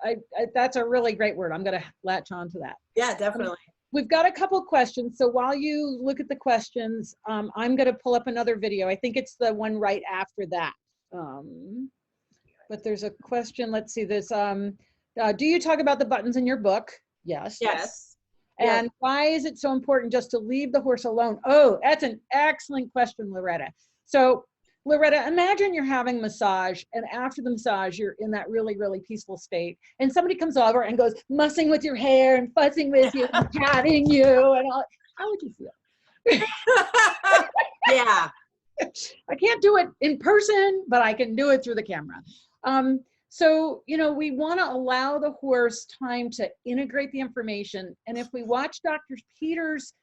right. That's a really great word. I'm going to latch on to that. Yeah, definitely. We've got a couple questions. So while you look at the questions, I'm going to pull up another video. I think it's the one right after that. But there's a question. Let's see this. Do you talk about the buttons in your book? Yes. Yes. And why is it so important just to leave the horse alone? Oh, that's an excellent question, Loretta. So Loretta, imagine you're having massage, and after the massage, you're in that really, really peaceful state, and somebody comes over and goes mussing with your hair and fussing with you and patting you and all. How would you feel? Yeah. I can't do it in person, but I can do it through the camera. So, you know, we want to allow the horse time to integrate the information. And if we watch Dr. Peters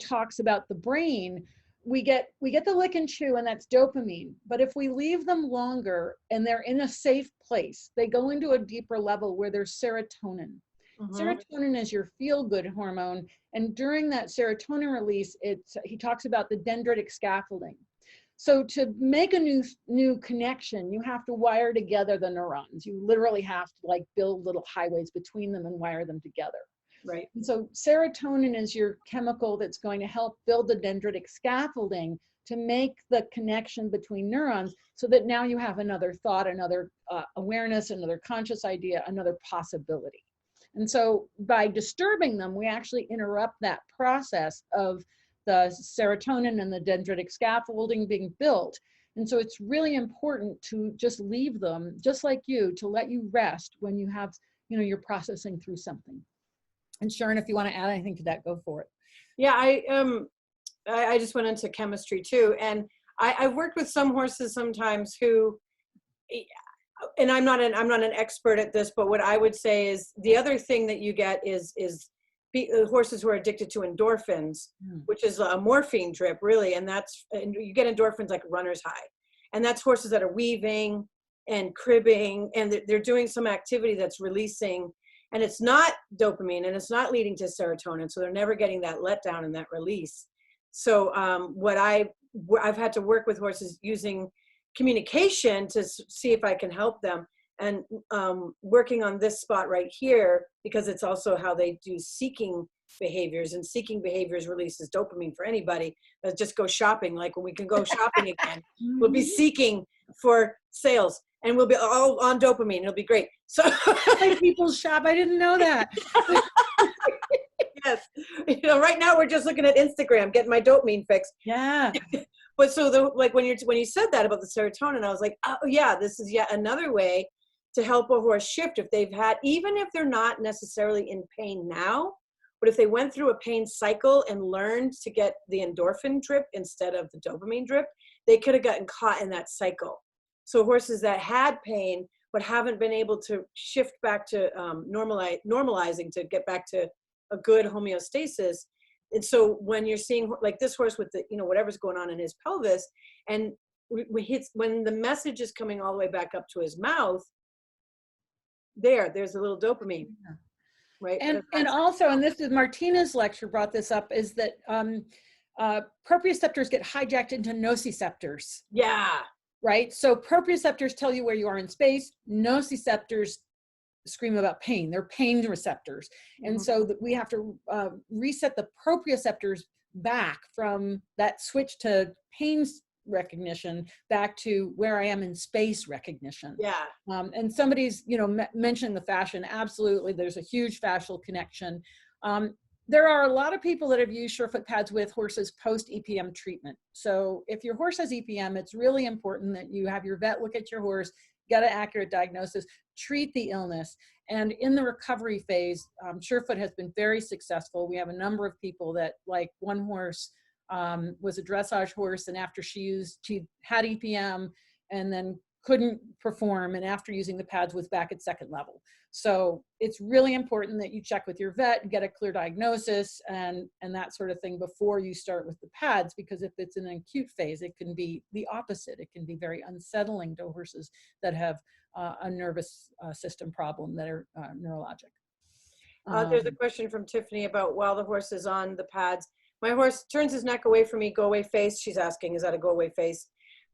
talks about the brain, we get the lick and chew, and that's dopamine. But if we leave them longer and they're in a safe place, they go into a deeper level where there's serotonin. Mm-hmm. Serotonin is your feel-good hormone. And during that serotonin release, he talks about the dendritic scaffolding. So to make a new connection, you have to wire together the neurons. You literally have to like build little highways between them and wire them together. Right. And so serotonin is your chemical that's going to help build the dendritic scaffolding to make the connection between neurons, so that now you have another thought, another awareness, another conscious idea, another possibility. And so by disturbing them, we actually interrupt that process of the serotonin and the dendritic scaffolding being built. And so it's really important to just leave them, just like you, to let you rest when you have, you know, you're processing through something. And Sharon, if you want to add anything to that, go for it. Yeah, I just went into chemistry too, and I've worked with some horses sometimes who, and I'm not an expert at this, but what I would say is the other thing that you get is horses who are addicted to endorphins, which is a morphine drip, really, and you get endorphins like a runner's high, and that's horses that are weaving and cribbing, and they're doing some activity that's releasing, and it's not dopamine, and it's not leading to serotonin, so they're never getting that letdown and that release. So what I've had to work with horses using communication to see if I can help them. And working on this spot right here, because it's also how they do seeking behaviors, and seeking behaviors releases dopamine for anybody. Let's just go shopping. Like when we can go shopping again, we'll be seeking for sales, and we'll be all on dopamine. It'll be great. So people shop. I didn't know that. Yes, you know, right now we're just looking at Instagram, getting my dopamine fix. Yeah. But so like when you said that about the serotonin, I was like, oh yeah, this is yet another way to help a horse shift if they've had, even if they're not necessarily in pain now, but if they went through a pain cycle and learned to get the endorphin drip instead of the dopamine drip, they could have gotten caught in that cycle. So horses that had pain but haven't been able to shift back to normalizing to get back to a good homeostasis. And so when you're seeing like this horse with the, you know, whatever's going on in his pelvis, and when the message is coming all the way back up to his mouth, there's a little dopamine, right? And also, and this is Martina's lecture brought this up, is that proprioceptors get hijacked into nociceptors. Yeah. Right? So proprioceptors tell you where you are in space. Nociceptors scream about pain. They're pain receptors. And so that we have to reset the proprioceptors back from that switch to pain recognition back to where I am in space recognition. Yeah. And somebody's, you know, mentioning the fascia. Absolutely, there's a huge fascial connection. There are a lot of people that have used surefoot pads with horses post EPM treatment. So if your horse has EPM, it's really important that you have your vet look at your horse, get an accurate diagnosis, treat the illness. And in the recovery phase, Surefoot has been very successful. We have a number of people that, like one horse was a dressage horse, and after she had EPM and then couldn't perform, and after using the pads was back at second level. So it's really important that you check with your vet and get a clear diagnosis and that sort of thing before you start with the pads, because if it's in an acute phase, it can be the opposite. It can be very unsettling to horses that have a nervous system problem that are neurologic. There's a question from Tiffany about while the horse is on the pads. My horse turns his neck away from me, go away face. She's asking, is that a go away face?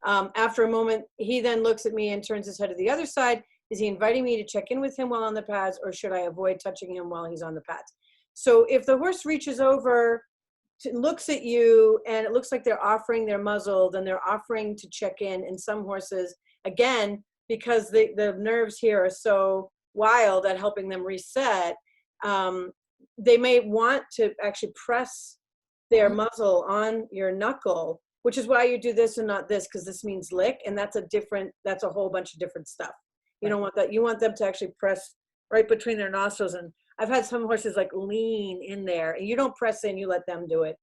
After a moment, he then looks at me and turns his head to the other side. Is he inviting me to check in with him while on the pads, or should I avoid touching him while he's on the pads? So if the horse reaches over, looks at you, and it looks like they're offering their muzzle, then they're offering to check in. And some horses, again, because the nerves here are so wild at helping them reset, they may want to actually press their muzzle on your knuckle, which is why you do this and not this, because this means lick, and that's a whole bunch of different stuff. You don't want that. You want them to actually press right between their nostrils. And I've had some horses like lean in there, and you don't press in, you let them do it.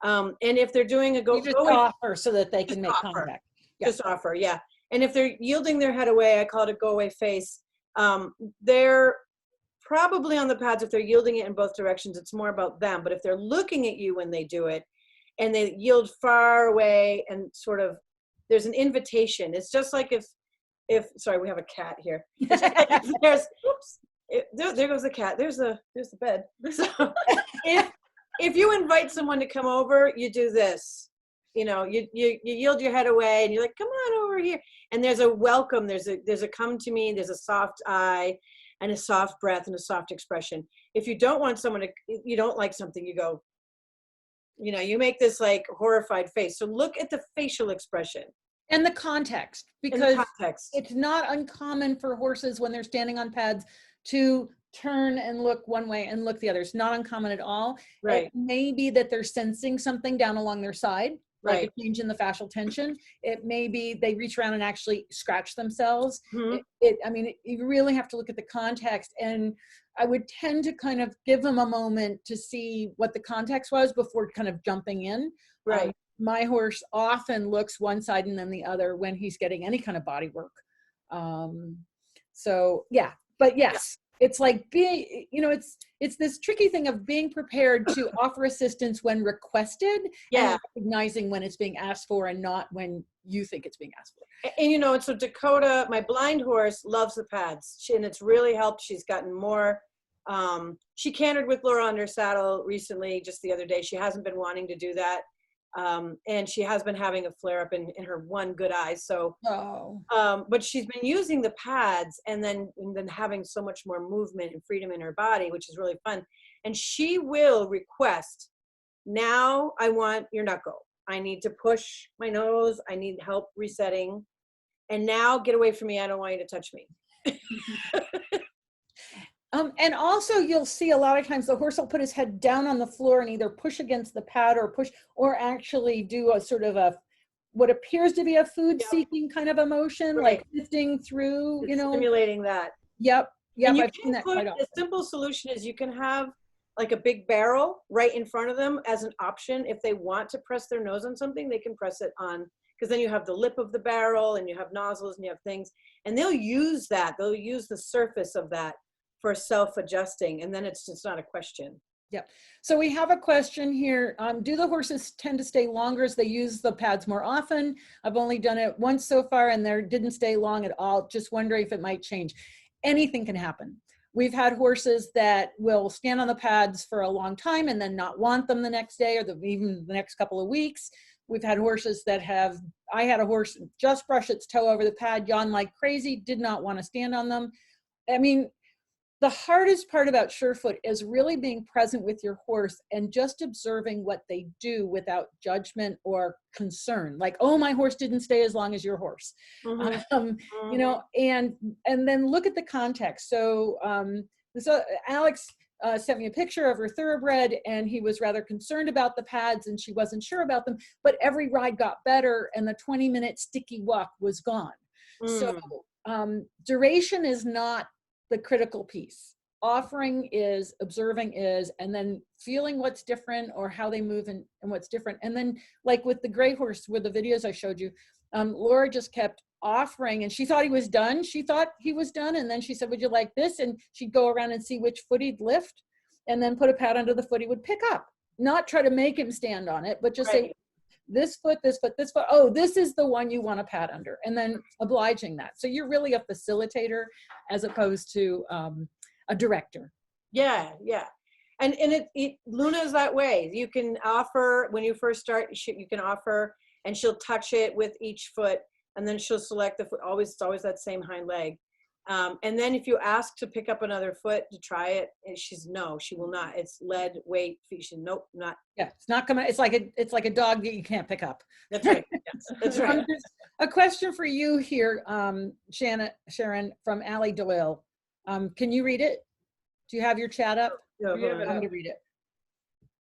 And if they're doing a you just offer so that they can make contact. Yeah. Just offer, yeah. And if they're yielding their head away, I call it a go away face. They're probably on the pads. If they're yielding it in both directions, it's more about them. But if they're looking at you when they do it, and they yield far away and sort of, there's an invitation. It's just like if sorry, we have a cat here. There goes the cat. There's the bed. So if you invite someone to come over, you do this. You know, you yield your head away, and you're like, come on over here. And there's a welcome. There's a come to me. There's a soft eye, and a soft breath, and a soft expression. If you don't want someone to, you don't like something, you go, you know, you make this like horrified face. So look at the facial expression. And the context, because it's not uncommon for horses when they're standing on pads to turn and look one way and look the other. It's not uncommon at all. Right. It may be that they're sensing something down along their side, like right. a change in the fascial tension. It may be they reach around and actually scratch themselves. Mm-hmm. You really have to look at the context, and I would tend to kind of give them a moment to see what the context was before kind of jumping in. Right. My horse often looks one side and then the other when he's getting any kind of body work. So yeah, but yes, it's like being, you know, it's this tricky thing of being prepared to offer assistance when requested, and recognizing when it's being asked for and not when you think it's being asked for. And you know, and so Dakota, my blind horse, loves the pads, and it's really helped. She's gotten more. She cantered with Laura under saddle recently, just the other day. She hasn't been wanting to do that. And she has been having a flare up in her one good eye. So, but she's been using the pads and then having so much more movement and freedom in her body, which is really fun. And she will request, now I want your knuckle. I need to push my nose. I need help resetting. And now get away from me. I don't want you to touch me. And also you'll see a lot of times the horse will put his head down on the floor and either push against the pad or actually do a sort of what appears to be a food seeking kind of emotion, like sifting through, you know. Stimulating that. Yep. And I've seen that quite often. A simple solution is you can have like a big barrel right in front of them as an option. If they want to press their nose on something, they can press it on, because then you have the lip of the barrel and you have nozzles and you have things, and they'll use that. They'll use the surface of that for self-adjusting, and then it's just not a question. Yep. So we have a question here. Do the horses tend to stay longer as they use the pads more often? I've only done it once so far, and they didn't stay long at all. Just wondering if it might change. Anything can happen. We've had horses that will stand on the pads for a long time and then not want them the next day or even the next couple of weeks. We've had horses that I had a horse just brush its toe over the pad, yawn like crazy, did not want to stand on them. I mean, the hardest part about Surefoot is really being present with your horse and just observing what they do without judgment or concern. Like, oh, my horse didn't stay as long as your horse. Mm-hmm. You know, and then look at the context. So Alex sent me a picture of her thoroughbred, and he was rather concerned about the pads and she wasn't sure about them, but every ride got better and the 20-minute sticky walk was gone. So duration is not the critical piece. Offering is, observing is, and then feeling what's different or how they move and what's different. And then like with the gray horse, with the videos I showed you, Laura just kept offering, and she thought he was done. She thought he was done. And then she said, would you like this? And she'd go around and see which foot he'd lift and then put a pad under the foot he would pick up. Not try to make him stand on it, but just say, this foot, this foot, this foot. Oh, this is the one you want to pat under. And then obliging that. So you're really a facilitator as opposed to a director. Yeah, yeah. And Luna is that way. You can offer, when you first start, you can offer, and she'll touch it with each foot, and then she'll select the foot. It's always that same hind leg. And then if you ask to pick up another foot to try it, and no, she will not. It's lead, weight, feet. Nope, not. Yeah, it's not coming. It's like a dog that you can't pick up. That's right. Yes, that's right. A question for you here, Sharon from Allie Doyle. Can you read it? Do you have your chat up? No, I'm going to read it.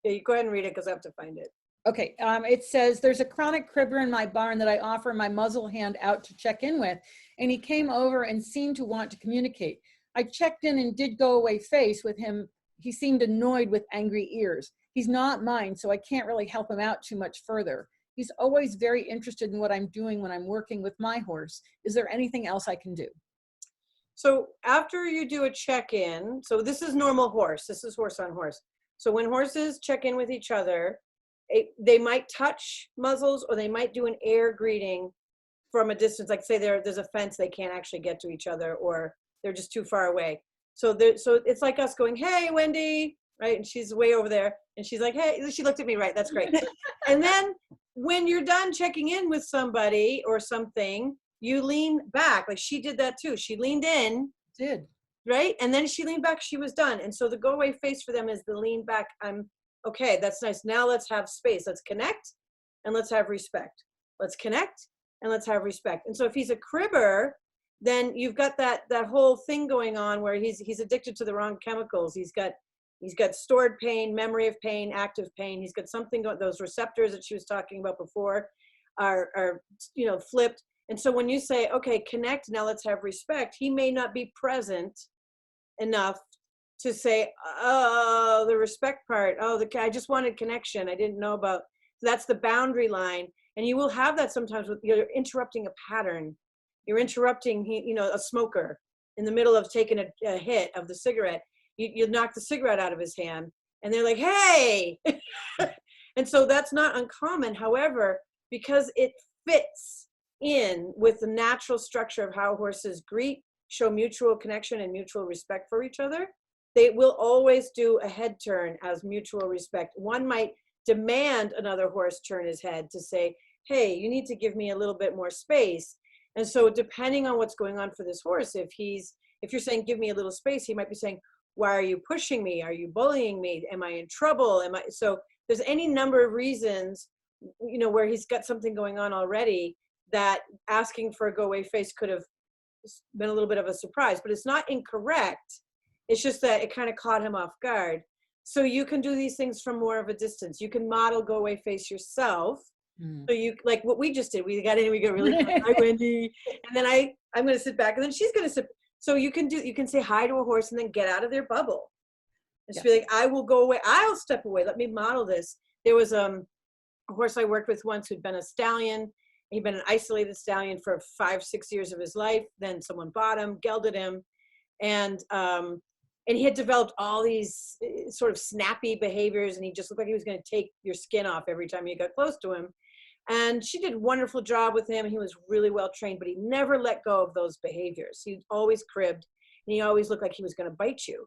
Yeah, you go ahead and read it because I have to find it. Okay, it says, there's a chronic cribber in my barn that I offer my muzzle hand out to check in with, and he came over and seemed to want to communicate. I checked in and did go away face with him. He seemed annoyed with angry ears. He's not mine, so I can't really help him out too much further. He's always very interested in what I'm doing when I'm working with my horse. Is there anything else I can do? So after you do a check-in, so this is normal horse. This is horse on horse. So when horses check in with each other, they might touch muzzles, or they might do an air greeting from a distance. Like say there's a fence, they can't actually get to each other, or they're just too far away. So it's like us going, hey, Wendy, right? And she's way over there. And she's like, hey, she looked at me, right? That's great. And then when you're done checking in with somebody or something, you lean back. Like she did that too. She leaned in. Did. Right? And then she leaned back, she was done. And so the go away face for them is the lean back. Okay, that's nice. Now let's have space. Let's connect and let's have respect. Let's connect and let's have respect. And so if he's a cribber, then you've got that whole thing going on where he's addicted to the wrong chemicals. He's got stored pain, memory of pain, active pain. He's got something going, those receptors that she was talking about before are flipped. And so when you say, okay, connect, now let's have respect, he may not be present enough to say, oh, the respect part, I just wanted connection. I didn't know about, so that's the boundary line. And you will have that sometimes with, you're interrupting a pattern. You're interrupting, a smoker in the middle of taking a hit of the cigarette. You knock the cigarette out of his hand and they're like, hey. And so that's not uncommon. However, because it fits in with the natural structure of how horses greet, show mutual connection and mutual respect for each other, they will always do a head turn as mutual respect. One might demand another horse turn his head to say, hey, you need to give me a little bit more space. And so depending on what's going on for this horse, if you're saying, give me a little space, he might be saying, why are you pushing me? Are you bullying me? Am I in trouble? So there's any number of reasons, where he's got something going on already that asking for a go away face could have been a little bit of a surprise, but it's not incorrect. It's just that it kind of caught him off guard. So you can do these things from more of a distance. You can model go away face yourself. So you, like what we just did, we got in and we got really, hi Wendy. And then I'm going to sit back and then she's going to sit. So you can say hi to a horse and then get out of their bubble. And just be like, I will go away. I'll step away. Let me model this. There was a horse I worked with once who'd been a stallion. He'd been an isolated stallion for 5-6 years of his life. Then someone bought him, gelded him. And he had developed all these sort of snappy behaviors, and he just looked like he was going to take your skin off every time you got close to him. And she did a wonderful job with him. He was really well trained, but he never let go of those behaviors. He always cribbed, and he always looked like he was going to bite you.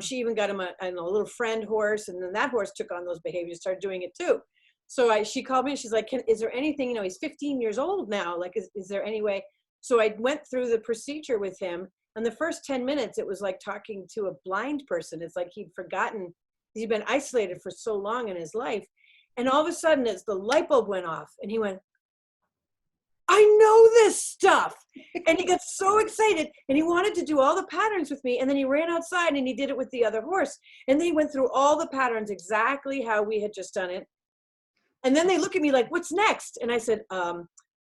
She even got him a little friend horse, and then that horse took on those behaviors, started doing it too. So she called me and she's like, is there anything, he's 15 years old now. Like, is there any way? So I went through the procedure with him, and the first 10 minutes, it was like talking to a blind person. It's like he'd forgotten, he'd been isolated for so long in his life. And all of a sudden, as the light bulb went off, and he went, I know this stuff. And he got so excited, and he wanted to do all the patterns with me. And then he ran outside and he did it with the other horse. And then he went through all the patterns exactly how we had just done it. And then they look at me like, what's next? And I said,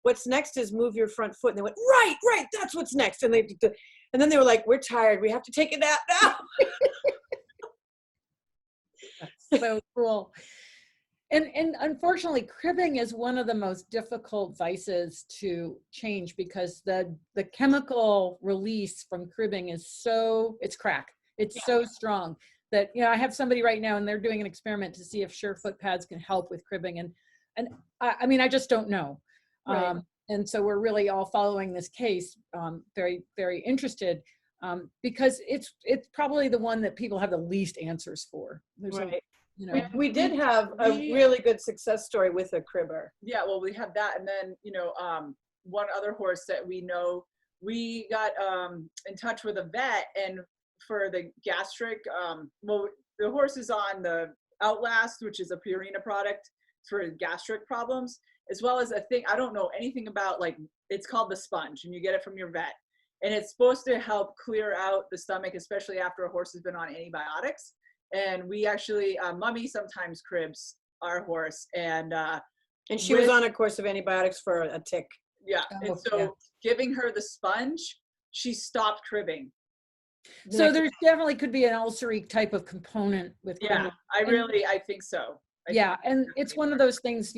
what's next is move your front foot. And they went, right, that's what's next. And And then they were like, we're tired. We have to take a nap now. That's so cool. And unfortunately, cribbing is one of the most difficult vices to change because the chemical release from cribbing is it's crack. It's so strong that, I have somebody right now and they're doing an experiment to see if Surefoot pads can help with cribbing. And I mean, I just don't know. Right. And so we're really all following this case, very, very interested, because it's probably the one that people have the least answers for. There's Right. we did have a really good success story with a cribber. Yeah, well, we have that. And then, one other horse that we know, we got in touch with a vet, and for the gastric, the horse is on the Outlast, which is a Purina product for gastric problems, as well as a thing, I don't know anything about, like, it's called the sponge, and you get it from your vet. And it's supposed to help clear out the stomach, especially after a horse has been on antibiotics. And we actually, Mummy sometimes cribs our horse, and she was on a course of antibiotics for a tick. Yeah, and so giving her the sponge, she stopped cribbing. So there definitely could be an ulcery type of component with cribbing. Yeah, I think so. And it's one of those things,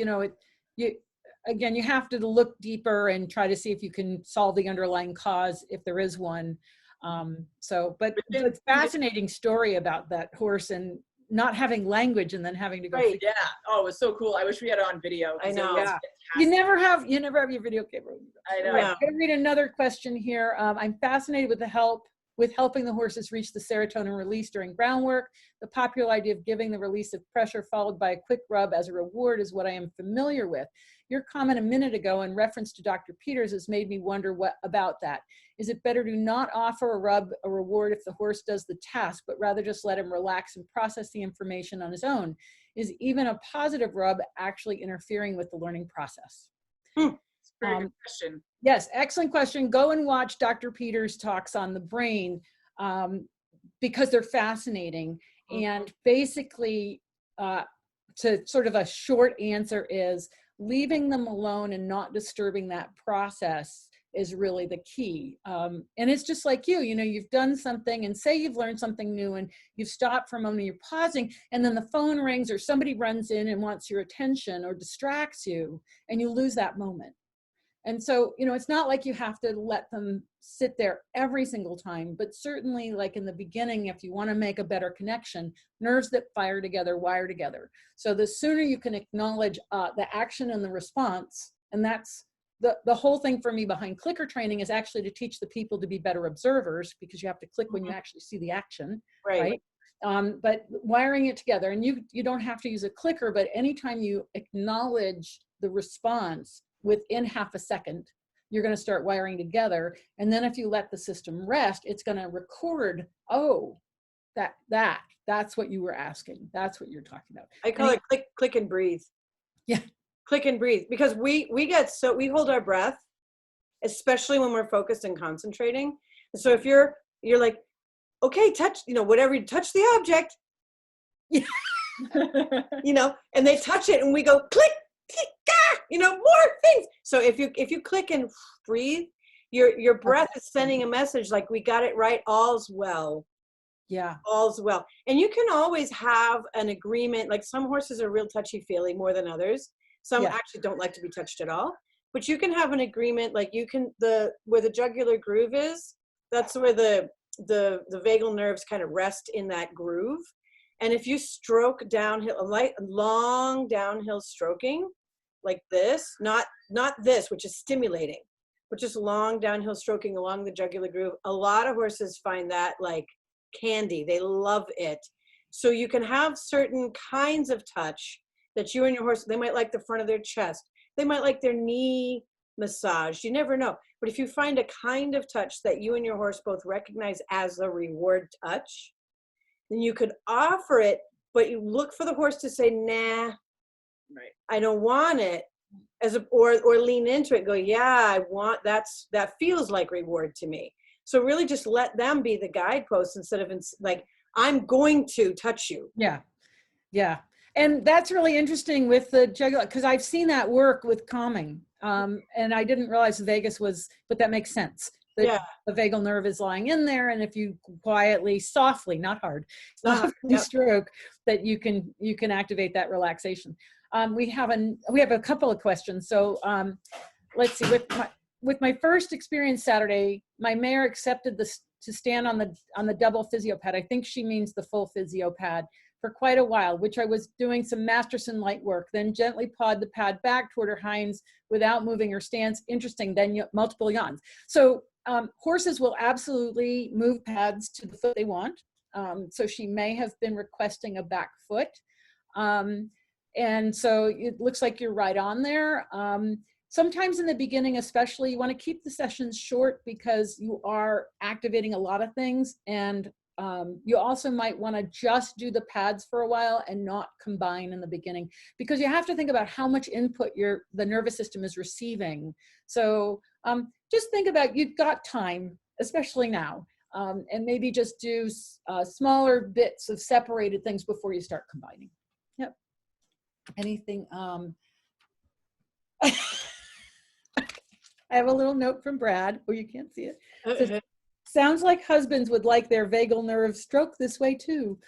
again, you have to look deeper and try to see if you can solve the underlying cause, if there is one. But it's a fascinating story about that horse and not having language and then having to go. Right, yeah. Oh, it was so cool. I wish we had it on video. I know. Yeah. You never have your video camera. I know. I'm going to read another question here. I'm fascinated with helping the horses reach the serotonin release during groundwork. The popular idea of giving the release of pressure followed by a quick rub as a reward is what I am familiar with. Your comment a minute ago in reference to Dr. Peters has made me wonder what about that. Is it better to not offer a reward if the horse does the task, but rather just let him relax and process the information on his own? Is even a positive rub actually interfering with the learning process? Very good question. Yes, excellent question. Go and watch Dr. Peters' talks on the brain because they're fascinating. And basically, to sort of a short answer is leaving them alone and not disturbing that process is really the key. And it's just like you've done something and say you've learned something new and you've stopped for a moment, you're pausing, and then the phone rings or somebody runs in and wants your attention or distracts you and you lose that moment. And so, it's not like you have to let them sit there every single time, but certainly like in the beginning, if you want to make a better connection, nerves that fire together, wire together. So the sooner you can acknowledge the action and the response, and that's the whole thing for me behind clicker training is actually to teach the people to be better observers because you have to click when you actually see the action, right? But wiring it together, and you don't have to use a clicker, but anytime you acknowledge the response, within half a second, you're going to start wiring together. And then if you let the system rest, it's going to record, that's what you were asking. That's what you're talking about. I call it click and breathe. Yeah. Click and breathe, because we hold our breath, especially when we're focused and concentrating. And so if you're like, okay, touch, whatever, you touch the object, and they touch it and we go click, click, more things. So if you click and breathe, your breath is sending a message like, we got it right, all's well. Yeah. All's well. And you can always have an agreement. Like some horses are real touchy-feely more than others. Some actually don't like to be touched at all. But you can have an agreement, like where the jugular groove is, that's where the vagal nerves kind of rest in that groove. And if you stroke downhill, a long downhill stroking, like this, not this, which is stimulating, but just long downhill stroking along the jugular groove. A lot of horses find that like candy. They love it. So you can have certain kinds of touch that you and your horse, they might like the front of their chest. They might like their knee massage. You never know. But if you find a kind of touch that you and your horse both recognize as a reward touch, then you could offer it, but you look for the horse to say, nah, right, I don't want it, or lean into it, go, yeah, I want, that feels like reward to me. So really just let them be the guidepost instead of like, I'm going to touch you. Yeah. Yeah. And that's really interesting with the jugular, because I've seen that work with calming. And I didn't realize Vegas was, but that makes sense. the vagal nerve is lying in there, and if you quietly, softly, not hard, softly stroke, that you can activate that relaxation. We have a couple of questions. So let's see. With my first experience Saturday, my mare accepted to stand on the double physio pad. I think she means the full physio pad, for quite a while, which I was doing some Masterson light work, then gently pawed the pad back toward her hinds without moving her stance. Interesting, then multiple yawns. So horses will absolutely move pads to the foot they want. So she may have been requesting a back foot. And so it looks like you're right on there. Sometimes in the beginning, especially, you want to keep the sessions short because you are activating a lot of things, and you also might want to just do the pads for a while and not combine in the beginning, because you have to think about how much input the nervous system is receiving. So just think about, you've got time, especially now, and maybe just do smaller bits of separated things before you start combining. Yep. Anything? I have a little note from Brad. Oh, you can't see it. It says, sounds like husbands would like their vagal nerve stroked this way too.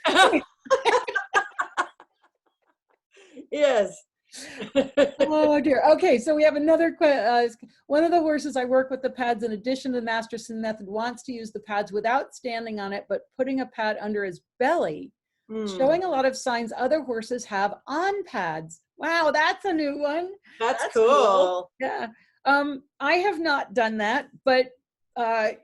Yes. Oh dear. Okay, so we have another one of the horses I work with the pads, in addition to the Masterson method, wants to use the pads without standing on it, but putting a pad under his belly, showing a lot of signs other horses have on pads. Wow, that's a new one. That's cool. Yeah. I have not done that, but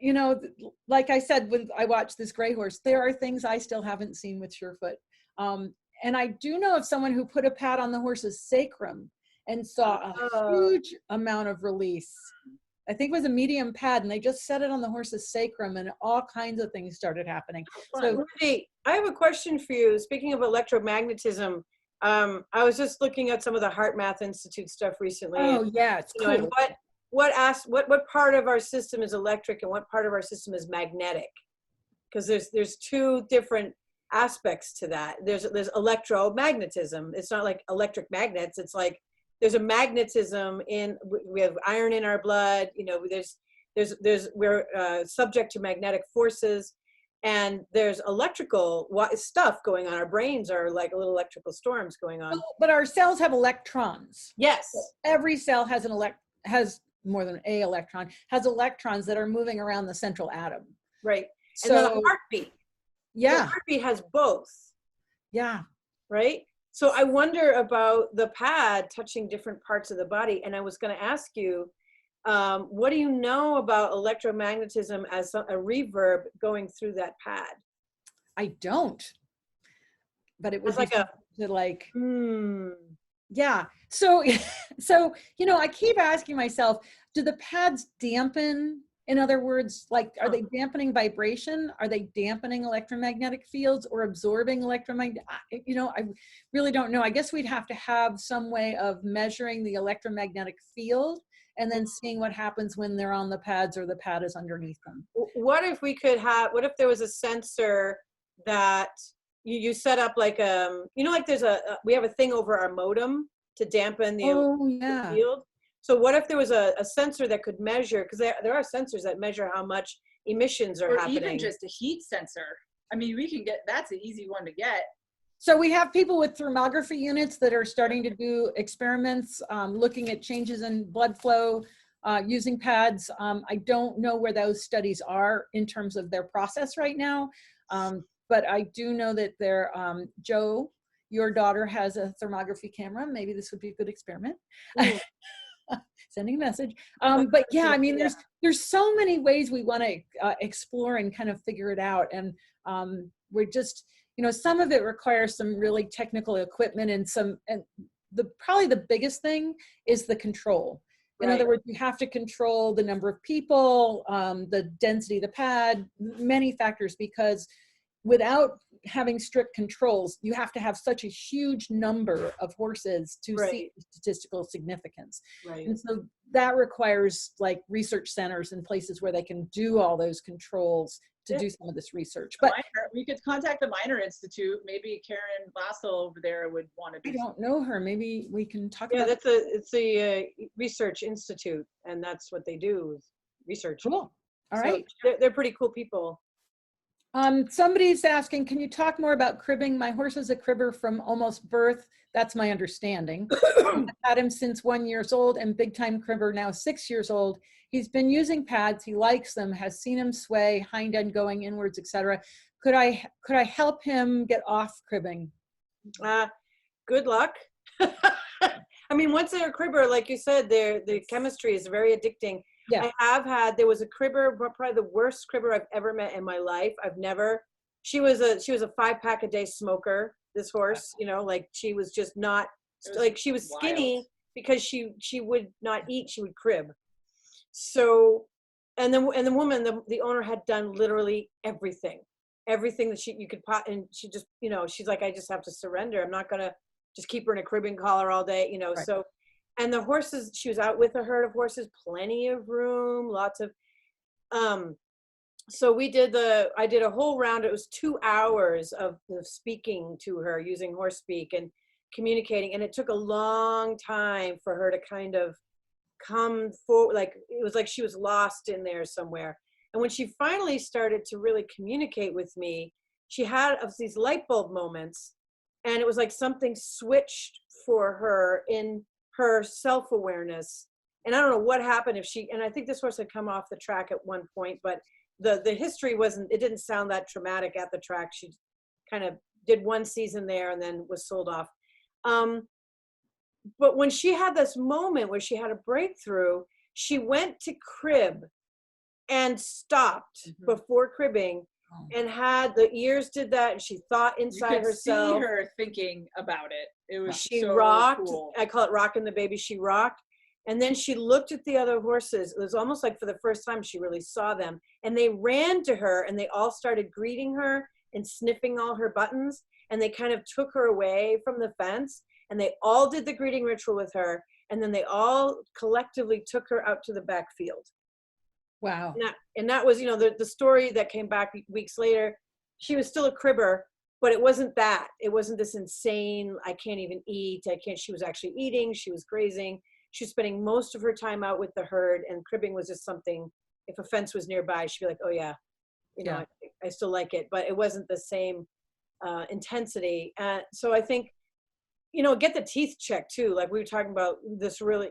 you know, like I said, when I watched this gray horse, there are things I still haven't seen with Surefoot. And I do know of someone who put a pad on the horse's sacrum and saw a huge amount of release. I think it was a medium pad, and they just set it on the horse's sacrum, and all kinds of things started happening. So, Wendy, I have a question for you. Speaking of electromagnetism, I was just looking at some of the Heart Math Institute stuff recently. Oh yeah, it's cool. And what part of our system is electric and what part of our system is magnetic? Because there's two different aspects to that. There's electromagnetism. It's not like electric magnets. It's like there's a magnetism we have iron in our blood. You know, we're subject to magnetic forces. And there's electrical stuff going on. Our brains are like little electrical storms going on. But our cells have electrons. Yes. So every cell has has more than a electron, has electrons that are moving around the central atom. Right. So, and then the heartbeat. Yeah. The heartbeat has both. Yeah. Right. So I wonder about the pad touching different parts of the body. And I was going to ask you, what do you know about electromagnetism as a reverb going through that pad? I don't, but it was like yeah. So, you know, I keep asking myself, do the pads dampen? In other words, like, are they dampening vibration? Are they dampening electromagnetic fields or absorbing electromagnetic? You know, I really don't know. I guess we'd have to have some way of measuring the electromagnetic field and then seeing what happens when they're on the pads or the pad is underneath them. What if what if there was a sensor that you set up, like, you know, like we have a thing over our modem to dampen the field. So what if there was a sensor that could measure, because there are sensors that measure how much emissions are happening. Or even just a heat sensor. I mean, that's an easy one to get. So we have people with thermography units that are starting to do experiments, looking at changes in blood flow using pads. I don't know where those studies are in terms of their process right now, but I do know that Joe, your daughter, has a thermography camera. Maybe this would be a good experiment. Sending a message. But yeah, I mean, there's so many ways we want to explore and kind of figure it out. And we're just, you know, some of it requires some really technical equipment and probably the biggest thing is the control. In other words, you have to control the number of people, the density of the pad, many factors, because without having strict controls, you have to have such a huge number of horses to see statistical significance. And so that requires like research centers and places where they can do all those controls to do some of this research. But we could contact the Minor Institute. Maybe Karen Lassel over there would want to do. I don't know her. Maybe we can talk about. It's a research institute, and that's what they do, is research. Cool. All right. So they're pretty cool people. Somebody's asking, can you talk more about cribbing? My horse is a cribber from almost birth. That's my understanding. I've had him since 1 year old and big time cribber now 6 years old. He's been using pads. He likes them, has seen him sway, hind end going inwards, etc. Could I help him get off cribbing? Good luck. I mean, once they're a cribber, like you said, the chemistry is very addicting. Yeah. There was a cribber, probably the worst cribber I've ever met in my life. She was a 5-pack a day smoker, this horse, you know, like she was just not, like she was skinny wild. Because she would not eat, she would crib. So, and the woman, the owner had done literally everything that you could pot, and she just, you know, she's like, I just have to surrender. I'm not going to just keep her in a cribbing collar all day, you know, right. So. And the horses, she was out with a herd of horses, plenty of room, lots of, so I did a whole round. It was 2 hours of speaking to her using horse speak and communicating. And it took a long time for her to kind of come forward. Like, it was like she was lost in there somewhere. And when she finally started to really communicate with me, she had these light bulb moments, and it was like something switched for her in her self-awareness. And I don't know what happened and I think this horse had come off the track at one point, but the history it didn't sound that traumatic at the track. She kind of did 1 season there and then was sold off. But when she had this moment where she had a breakthrough, she went to crib and stopped before cribbing. And had the ears did that, and she thought inside herself. You could see her thinking about it. It was she so rocked. Cool. I call it rocking the baby. She rocked, and then she looked at the other horses. It was almost like for the first time she really saw them, and they ran to her, and they all started greeting her and sniffing all her buttons, and they kind of took her away from the fence, and they all did the greeting ritual with her, and then they all collectively took her out to the backfield. Wow. And that was, you know, the story that came back weeks later. She was still a cribber, but it wasn't that. It wasn't this insane, I can't even eat. She was actually eating. She was grazing. She was spending most of her time out with the herd, and cribbing was just something, if a fence was nearby, she'd be like, oh yeah, you know, I still like it, but it wasn't the same intensity. So I think, you know, get the teeth checked too. Like we were talking about this really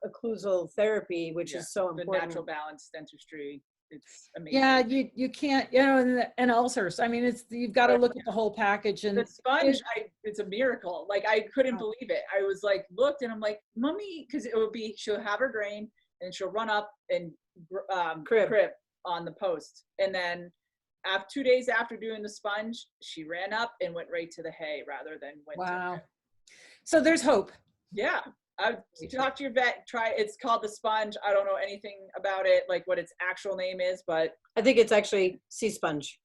occlusal therapy, which is so important. The natural balance dentistry. It's amazing. Yeah, you can't, you know, and ulcers. I mean, you've got to look at the whole package. And the sponge, it's a miracle. Like I couldn't believe it. I was like, looked, and I'm like, Mommy, because it would be, she'll have her grain and she'll run up and crib on the post. And then 2 days after doing the sponge, she ran up and went right to the hay rather than went to crib. So there's hope. Yeah. Talk to your vet. It's called the sponge. I don't know anything about it, like what its actual name is, but I think it's actually sea sponge.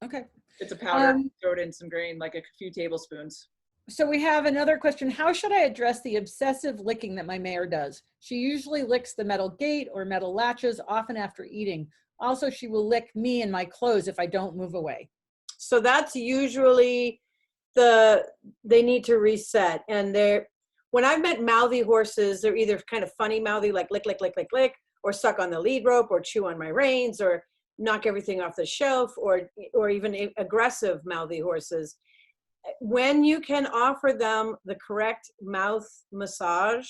Okay. It's a powder. Throw it in some grain, like a few tablespoons. So we have another question. How should I address the obsessive licking that my mare does? She usually licks the metal gate or metal latches, often after eating. Also, she will lick me and my clothes if I don't move away. So that's usually they need to reset. And when I've met mouthy horses, they're either kind of funny mouthy, like lick, lick, lick, lick, lick, or suck on the lead rope, or chew on my reins, or knock everything off the shelf, or even aggressive mouthy horses. When you can offer them the correct mouth massage,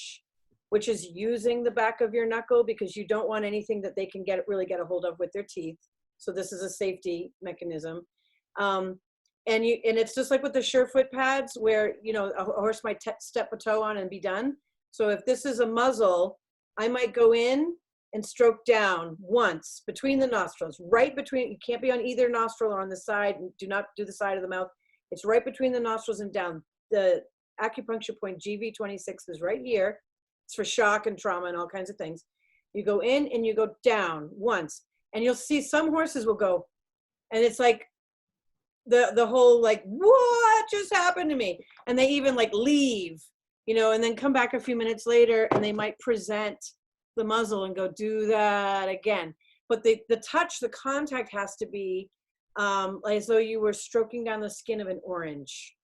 which is using the back of your knuckle, because you don't want anything that they can really get a hold of with their teeth. So this is a safety mechanism. And it's just like with the Surefoot pads, where, you know, a horse might step a toe on and be done. So if this is a muzzle, I might go in and stroke down once between the nostrils, right between, you can't be on either nostril or on the side. Do not do the side of the mouth. It's right between the nostrils and down. The acupuncture point GV26 is right here. It's for shock and trauma and all kinds of things. You go in and you go down once, and you'll see some horses will go, and it's like the whole like, what just happened to me? And they even like leave, you know, and then come back a few minutes later, and they might present the muzzle and go do that again. But the touch, the contact has to be as though you were stroking down the skin of an orange.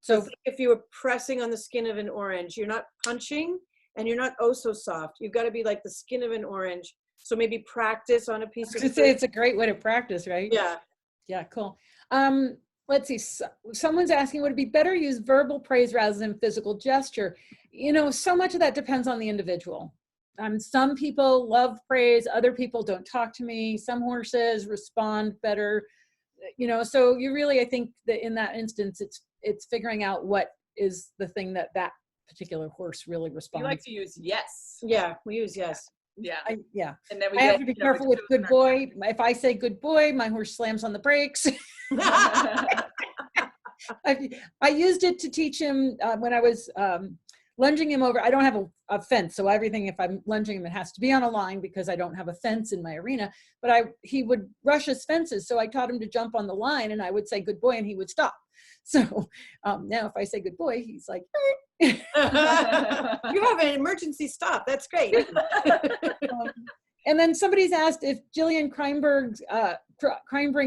So if you were pressing on the skin of an orange, you're not punching and you're not oh so soft. You've got to be like the skin of an orange. So maybe practice on a piece of To say it's a great way to practice, right? Yeah. Yeah, cool. Let's see. Someone's asking, would it be better to use verbal praise rather than physical gesture? You know, so much of that depends on the individual. Some people love praise, other people don't talk to me. Some horses respond better, you know, so you really, I think that in that instance, it's figuring out what is the thing that particular horse really responds. We like to use yes. Yeah, we use yes. Yeah. Yeah. And then we I have to be careful with good boy. If I say good boy, my horse slams on the brakes. I used it to teach him when I was lunging him over. I don't have a fence, so everything, if I'm lunging him, it has to be on a line because I don't have a fence in my arena. But he would rush his fences, so I taught him to jump on the line, and I would say good boy, and he would stop. So now if I say good boy, he's like, you have an emergency stop. That's great. And then somebody's asked if Jillian Kreinbring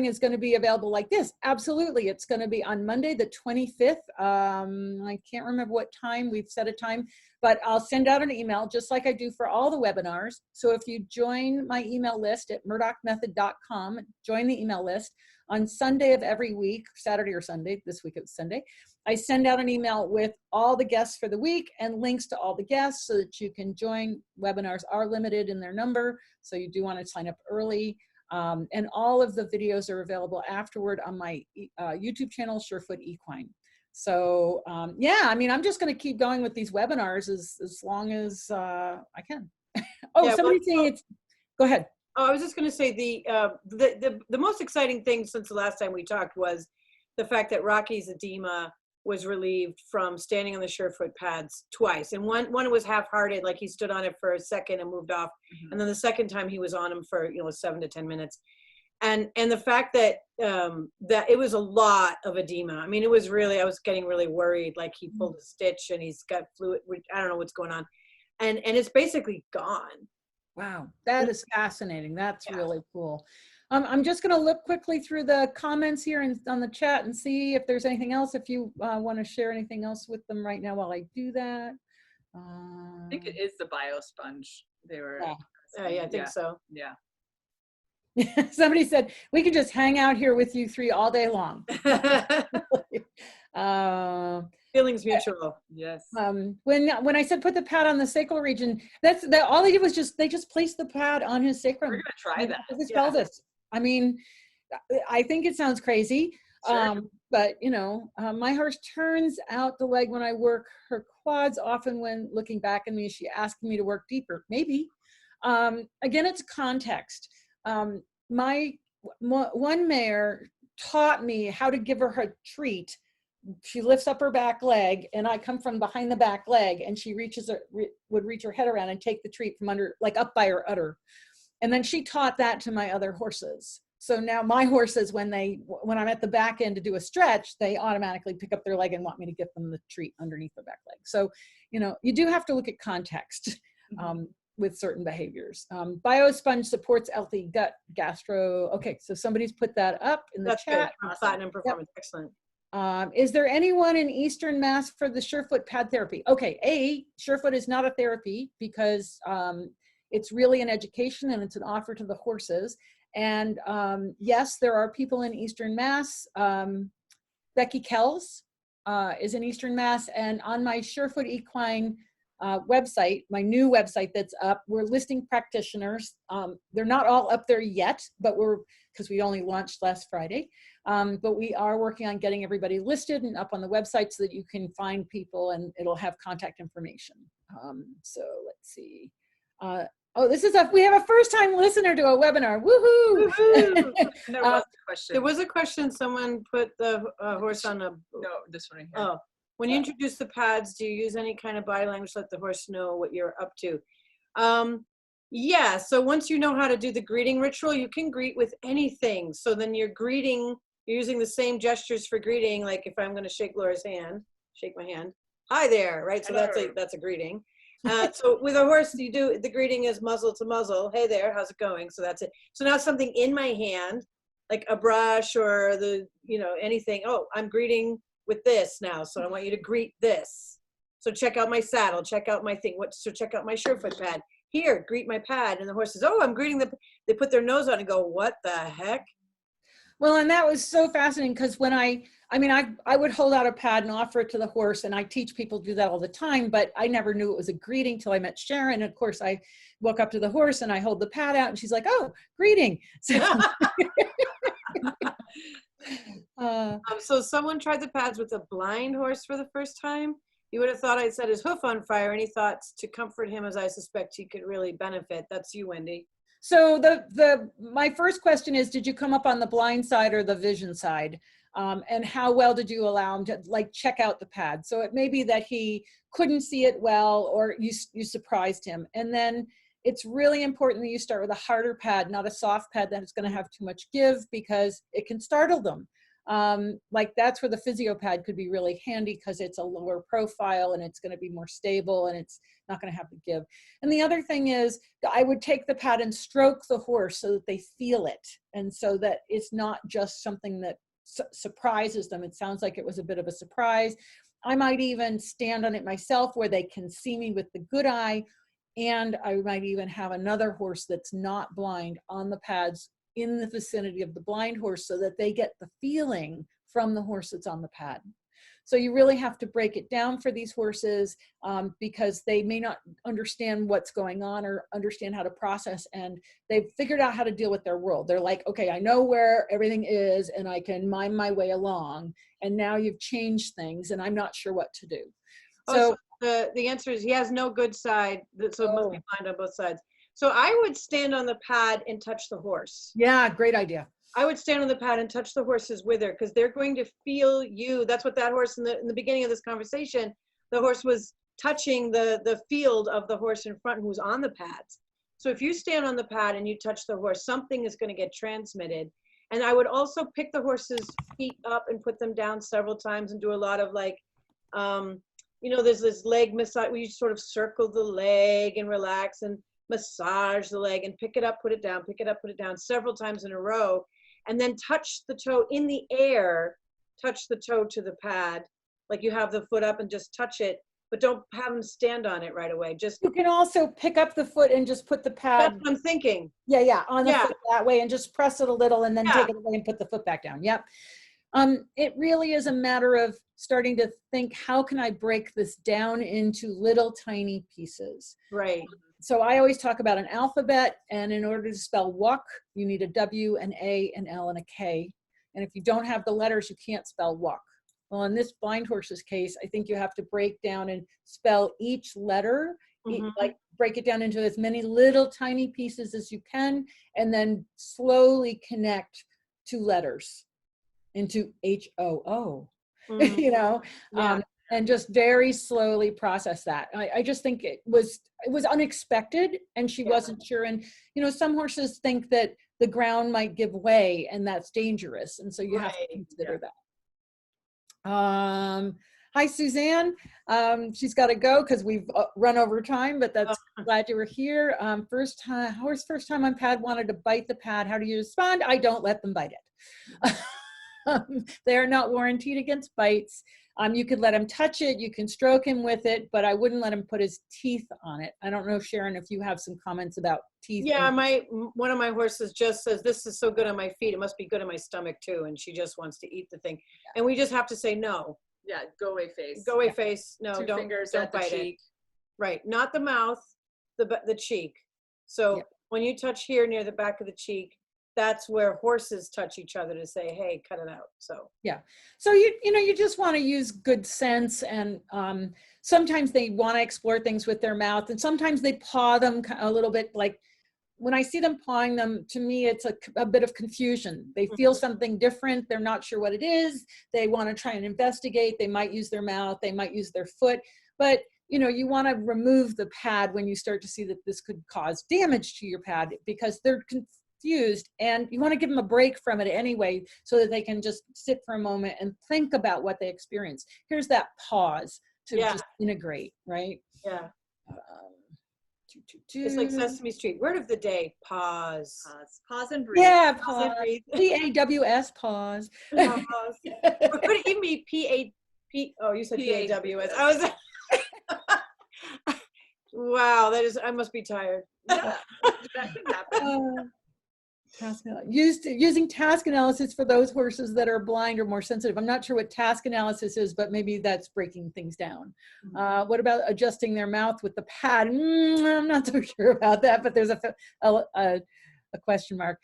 is going to be available like this. Absolutely. It's going to be on Monday, the 25th. I can't remember what time. We've set a time, but I'll send out an email just like I do for all the webinars. So if you join my email list at murdochmethod.com, join the email list on Sunday of every week, Saturday or Sunday. This week it was Sunday. I send out an email with all the guests for the week and links to all the guests so that you can join. Webinars are limited in their number, so you do want to sign up early. And all of the videos are available afterward on my YouTube channel, Surefoot Equine. So yeah, I mean, I'm just going to keep going with these webinars as long as I can. Oh, yeah, somebody's saying it's, go ahead. Oh, I was just going to say the most exciting thing since the last time we talked was the fact that Rocky's edema was relieved from standing on the Surefoot pads twice. And one was half-hearted, like he stood on it for a second and moved off. Mm-hmm. And then the second time he was on him for 7 to 10 minutes. And the fact that that it was a lot of edema. I mean, it was really, I was getting really worried, like he pulled a stitch and he's got fluid. I don't know what's going on. And it's basically gone. Wow, that is fascinating. That's really cool. I'm just going to look quickly through the comments here and on the chat and see if there's anything else. If you want to share anything else with them right now while I do that. I think it is the biosponge. They were. Yeah, I think so. Yeah. Somebody said we could just hang out here with you three all day long. Feelings mutual. Yes. When I said put the pad on the sacral region, all they did was they just placed the pad on his sacrum. We're gonna try that. His pelvis. I mean, I think it sounds crazy, sure. But my horse turns out the leg when I work her quads. Often when looking back at me, she asked me to work deeper. Maybe. Again, it's context. My one mare taught me how to give her a treat. She lifts up her back leg, and I come from behind the back leg, and she would reach her head around and take the treat from under, like up by her udder. And then she taught that to my other horses. So now my horses, when I'm at the back end to do a stretch, they automatically pick up their leg and want me to give them the treat underneath the back leg. So, you do have to look at context with certain behaviors. Biosponge supports healthy gut gastro. Okay, so somebody's put that up in the chat. Good. Platinum performance, excellent. Is there anyone in Eastern Mass for the Surefoot pad therapy? Okay, Surefoot is not a therapy because it's really an education and it's an offer to the horses. And yes, there are people in Eastern Mass. Becky Kells is in Eastern Mass, and on my Surefoot Equine website, my new website that's up, we're listing practitioners. They're not all up there yet, but because we only launched last Friday. But we are working on getting everybody listed and up on the website so that you can find people and it'll have contact information. So let's see. We have a first-time listener to a webinar. Woohoo! Woohoo! There was a question. There was a question. Someone put the horse on a. No, this one right here. Oh, when you introduce the pads, do you use any kind of body language to let the horse know what you're up to? Yeah. So once you know how to do the greeting ritual, you can greet with anything. So then you're using the same gestures for greeting. Like if I'm going to shake Laura's hand, shake my hand. Hi there, right? So that's a greeting. So with a horse, you do the greeting is muzzle to muzzle. Hey there, how's it going? So that's it. So now something in my hand, like a brush or anything. Oh, I'm greeting with this now. So I want you to greet this. So check out my saddle, check out my thing. So check out my Surefoot pad. here, greet my pad. And the horse says, oh, I'm greeting they put their nose on and go, what the heck? Well, and that was so fascinating because when I would hold out a pad and offer it to the horse, and I teach people to do that all the time, but I never knew it was a greeting till I met Sharon. And of course, I walk up to the horse and I hold the pad out and she's like, oh, greeting. So someone tried the pads with a blind horse for the first time. You would have thought I'd set his hoof on fire. Any thoughts to comfort him, as I suspect he could really benefit? That's you, Wendy. So my first question is, did you come up on the blind side or the vision side? And how well did you allow him to like check out the pad? So it may be that he couldn't see it well, or you surprised him. And then it's really important that you start with a harder pad, not a soft pad that is going to have too much give, because it can startle them. Like that's where the physio pad could be really handy, because it's a lower profile and it's going to be more stable and it's not going to have the give. And the other thing is, I would take the pad and stroke the horse so that they feel it, and so that it's not just something that surprises them. It sounds like it was a bit of a surprise. I might even stand on it myself where they can see me with the good eye, and I might even have another horse that's not blind on the pads in the vicinity of the blind horse, so that they get the feeling from the horse that's on the pad. So you really have to break it down for these horses, because they may not understand what's going on or understand how to process, and they've figured out how to deal with their world. They're like, okay, I know where everything is and I can mime my way along, and now you've changed things and I'm not sure what to do. So the answer is he has no good side, so it must be blind on both sides. So I would stand on the pad and touch the horse. Yeah, great idea. I would stand on the pad and touch the horse's wither, because they're going to feel you. That's what that horse in the beginning of this conversation, the horse was touching the field of the horse in front who was on the pads. So if you stand on the pad and you touch the horse, something is going to get transmitted. And I would also pick the horse's feet up and put them down several times and do a lot of like, there's this leg massage where you sort of circle the leg and relax and massage the leg and pick it up, put it down, pick it up, put it down several times in a row. And then touch the toe in the air, touch the toe to the pad. Like you have the foot up and just touch it, but don't have them stand on it right away. Just you can also pick up the foot and just put the pad. That's what I'm thinking. Yeah, on the foot that way, and just press it a little and then take it away and put the foot back down. Yep. It really is a matter of starting to think, how can I break this down into little tiny pieces? Right. So I always talk about an alphabet, and in order to spell walk, you need a W, an A, an L, and a K. And if you don't have the letters, you can't spell walk. Well, in this blind horse's case, I think you have to break down and spell each letter, like break it down into as many little tiny pieces as you can, and then slowly connect two letters into H-O-O, and just very slowly process that. I just think it was unexpected, and she wasn't sure. And, some horses think that the ground might give way, and that's dangerous. And so you have to consider that. Hi, Suzanne. She's got to go because we've run over time, but that's glad you were here. First time on pad wanted to bite the pad. How do you respond? I don't let them bite it. They are not warranted against bites. You could let him touch it, you can stroke him with it, but I wouldn't let him put his teeth on it. I don't know, Sharon, if you have some comments about teeth. Yeah, one of my horses just says, this is so good on my feet, it must be good on my stomach too, and she just wants to eat the thing. And we just have to say no. Yeah, go away face. Go away face. No, Two fingers don't at the bite cheek. it. Right, not the mouth, the cheek. So when you touch here near the back of the cheek, that's where horses touch each other to say, hey, cut it out. So so you just want to use good sense, and sometimes they want to explore things with their mouth, and sometimes they paw them a little bit. Like when I see them pawing them, to me it's a bit of confusion. They feel something different, they're not sure what it is, they want to try and investigate. They might use their mouth, they might use their foot, but you want to remove the pad when you start to see that this could cause damage to your pad, because they're confused, and you want to give them a break from it anyway, so that they can just sit for a moment and think about what they experienced. Here's that pause to just integrate, right? Yeah. It's like Sesame Street. Word of the day: pause. Pause and breathe. Yeah, pause. P-A-W-S, pause. Pause. Or could it even be P-A-P? Oh, you said P-A-W-S. I was. Wow, I must be tired. Yeah, that can happen. Using task analysis for those horses that are blind or more sensitive. I'm not sure what task analysis is, but maybe that's breaking things down. What about adjusting their mouth with the pad? I'm not so sure about that, but there's a question mark.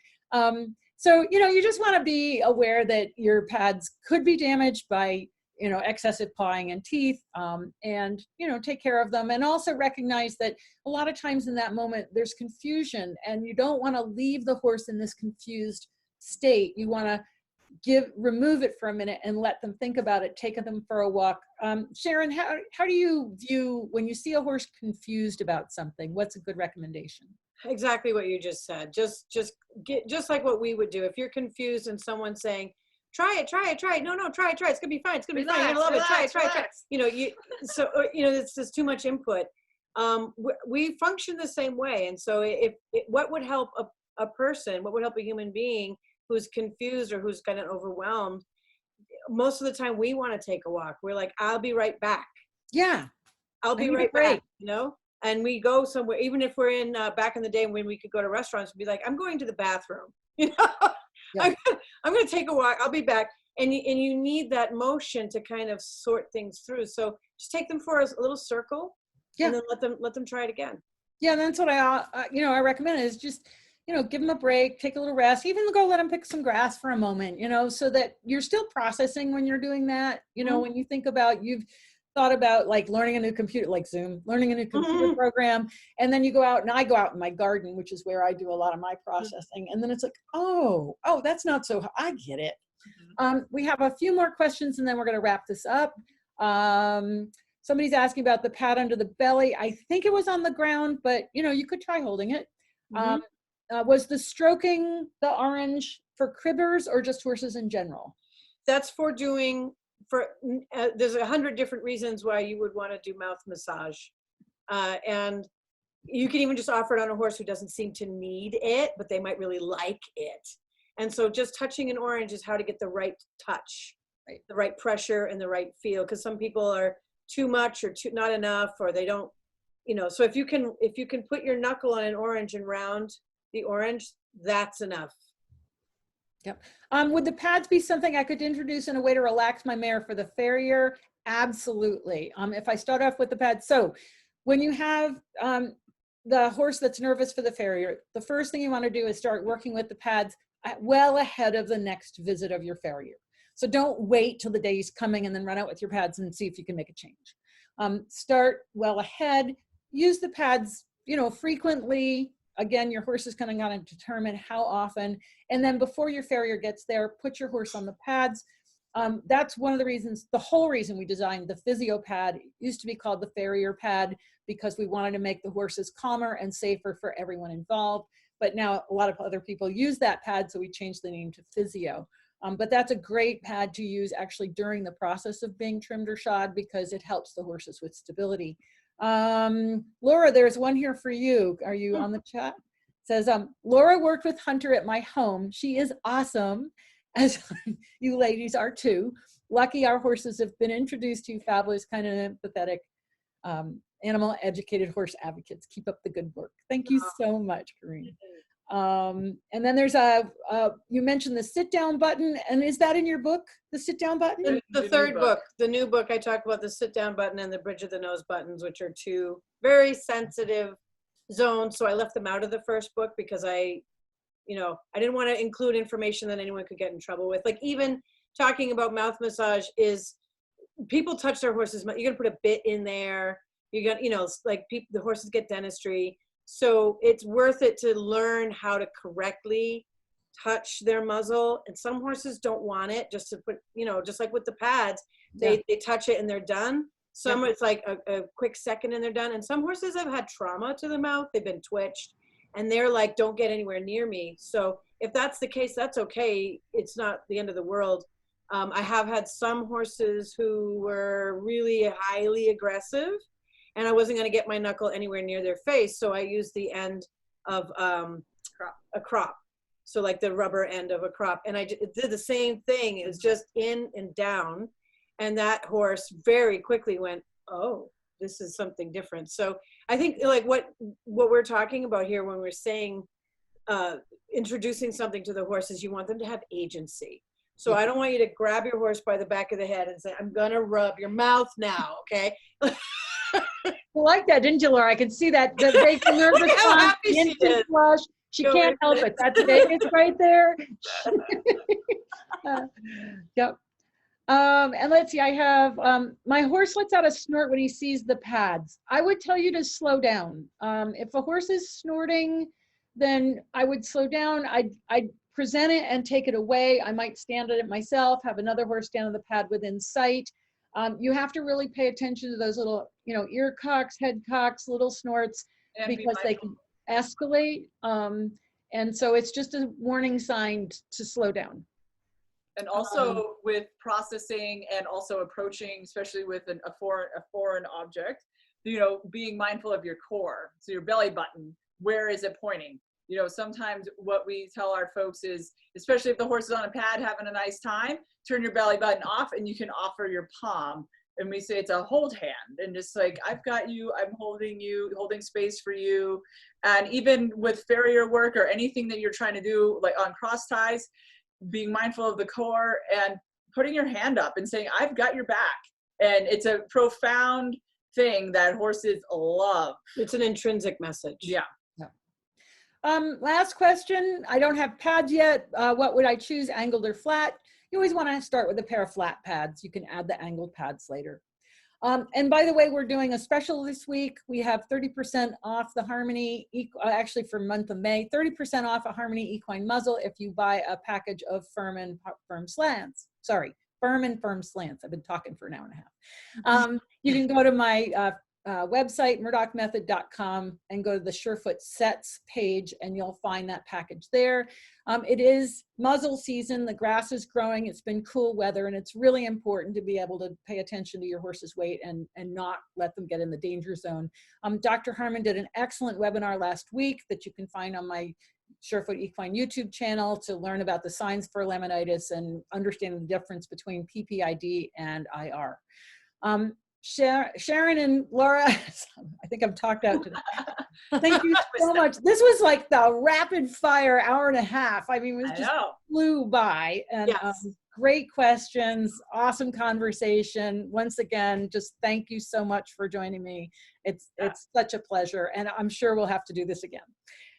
So, you just want to be aware that your pads could be damaged by, excessive pawing and teeth, and, take care of them. And also recognize that a lot of times in that moment, there's confusion, and you don't want to leave the horse in this confused state. You want to remove it for a minute and let them think about it, take them for a walk. Sharon, how do you view when you see a horse confused about something? What's a good recommendation? Exactly what you just said. Just like what we would do. If you're confused and someone's saying, try it. No, try it. It's gonna be fine. It's gonna be fine. You're gonna love it. Try it. It's just too much input. We function the same way. And so what would help a person, what would help a human being who's confused or who's kind of overwhelmed, most of the time we want to take a walk. We're like, I'll be right back. Yeah. I'll be right back, and we go somewhere, even if we're in back in the day when we could go to restaurants and be like, I'm going to the bathroom, Yeah. I'm going to take a walk. I'll be back. And you need that motion to kind of sort things through. So just take them for a little circle, and then let them try it again. Yeah, that's what I recommend is just, give them a break, take a little rest, even go let them pick some grass for a moment, so that you're still processing when you're doing that. When you think about, you've thought about like learning a new computer, like Zoom, learning a new computer program, and then you go out, and I go out in my garden, which is where I do a lot of my processing. And then it's like, oh, that's not so, I get it. We have a few more questions, and then we're going to wrap this up. Somebody's asking about the pad under the belly. I think it was on the ground, but you could try holding it. Was the stroking the orange for cribbers or just horses in general? That's there's 100 different reasons why you would want to do mouth massage. And you can even just offer it on a horse who doesn't seem to need it, but they might really like it. And so just touching an orange is how to get the right touch, right? The right pressure and the right feel. Because some people are too much or not enough, or they don't, so if you can put your knuckle on an orange and round the orange, that's enough. Yep. Would the pads be something I could introduce in a way to relax my mare for the farrier? Absolutely. If I start off with the pads. So when you have the horse that's nervous for the farrier, the first thing you want to do is start working with the pads well ahead of the next visit of your farrier. So don't wait till the day he's coming and then run out with your pads and see if you can make a change. Start well ahead. Use the pads, frequently. Again, your horse is kind of going to determine how often. And then before your farrier gets there, put your horse on the pads. That's one of the reasons, the whole reason we designed the physio pad. It used to be called the farrier pad because we wanted to make the horses calmer and safer for everyone involved. But now a lot of other people use that pad, so we changed the name to physio. But that's a great pad to use actually during the process of being trimmed or shod because it helps the horses with stability. Laura, there's one here for you. Are you on the chat? It says, Laura worked with Hunter at my home. She is awesome, as you ladies are too. Lucky our horses have been introduced to fabulous, kind of empathetic, animal educated horse advocates. Keep up the good work. Thank you so much, Corinne. And then there's you mentioned the sit down button, and is that in your book, the sit down button? The third book, the new book, I talk about the sit down button and the bridge of the nose buttons, which are two very sensitive zones. So I left them out of the first book because I didn't want to include information that anyone could get in trouble with. Like even talking about mouth massage is, people touch their horses' mouth. You're gonna put a bit in there. You're gonna, the horses get dentistry. So it's worth it to learn how to correctly touch their muzzle. And some horses don't want it, just to put, just like with the pads, they touch it and they're done. Some it's like a quick second and they're done. And some horses have had trauma to the mouth. They've been twitched and they're like, don't get anywhere near me. So if that's the case, that's okay. It's not the end of the world. I have had some horses who were really highly aggressive, and I wasn't going to get my knuckle anywhere near their face. So I used the end of a crop. So like the rubber end of a crop. And I did the same thing. It was just in and down. And that horse very quickly went, oh, this is something different. So I think like what we're talking about here when we're saying introducing something to the horse is you want them to have agency. So I don't want you to grab your horse by the back of the head and say, I'm gonna rub your mouth now, okay? You like that, didn't you, Laura? I can see that the vagal nerve Look how response, happy she instant is. flush. She Go can't help with it. That's Vegas right there. Yep. And let's see, I have, my horse lets out a snort when he sees the pads. I would tell you to slow down. If a horse is snorting, then I would slow down. I'd present it and take it away. I might stand at it myself, have another horse stand on the pad within sight. You have to really pay attention to those little, you know, ear cocks, head cocks, little snorts, And because they can escalate. And so it's just a warning sign to slow down. And also with processing and also approaching, especially with a foreign object, you know, being mindful of your core. So your belly button, where is it pointing? You know, sometimes what we tell our folks is, especially if the horse is on a pad having a nice time, turn your belly button off and you can offer your palm. And we say it's a hold hand, and just like, I've got you, I'm holding you, holding space for you. And even with farrier work or anything that you're trying to do, like on cross ties, being mindful of the core and putting your hand up and saying, I've got your back. And it's a profound thing that horses love. It's an intrinsic message. Yeah. Last question. I don't have pads yet. What would I choose, angled or flat? You always want to start with a pair of flat pads. You can add the angled pads later. And by the way, we're doing a special this week. We have 30% off the Harmony, actually for month of May, 30% off a Harmony equine muzzle if you buy a package of firm and firm slants. Sorry, firm and firm slants. I've been talking for an hour and a half. You can go to my website, murdochmethod.com, and go to the Surefoot Sets page, and you'll find that package there. It is muzzle season. The grass is growing. It's been cool weather, and it's really important to be able to pay attention to your horse's weight and not let them get in the danger zone. Dr. Harmon did an excellent webinar last week that you can find on my Surefoot Equine YouTube channel to learn about the signs for laminitis and understanding the difference between PPID and IR. Sharon and Laura, I think I've talked out today. Thank you so much. This was like the rapid fire hour and a half. I mean, it was just flew by. And yes. Great questions, awesome conversation. Once again, just thank you so much for joining me. It's such a pleasure, and I'm sure we'll have to do this again.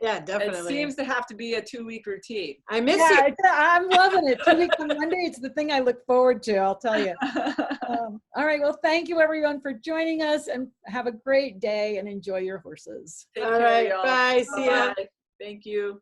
Yeah, definitely. It seems to have to be a 2-week routine. I miss you. I'm loving it. 2 weeks on Monday, it's the thing I look forward to, I'll tell you. All right, well, thank you everyone for joining us, and have a great day and enjoy your horses. All right, bye. See ya. Thank you.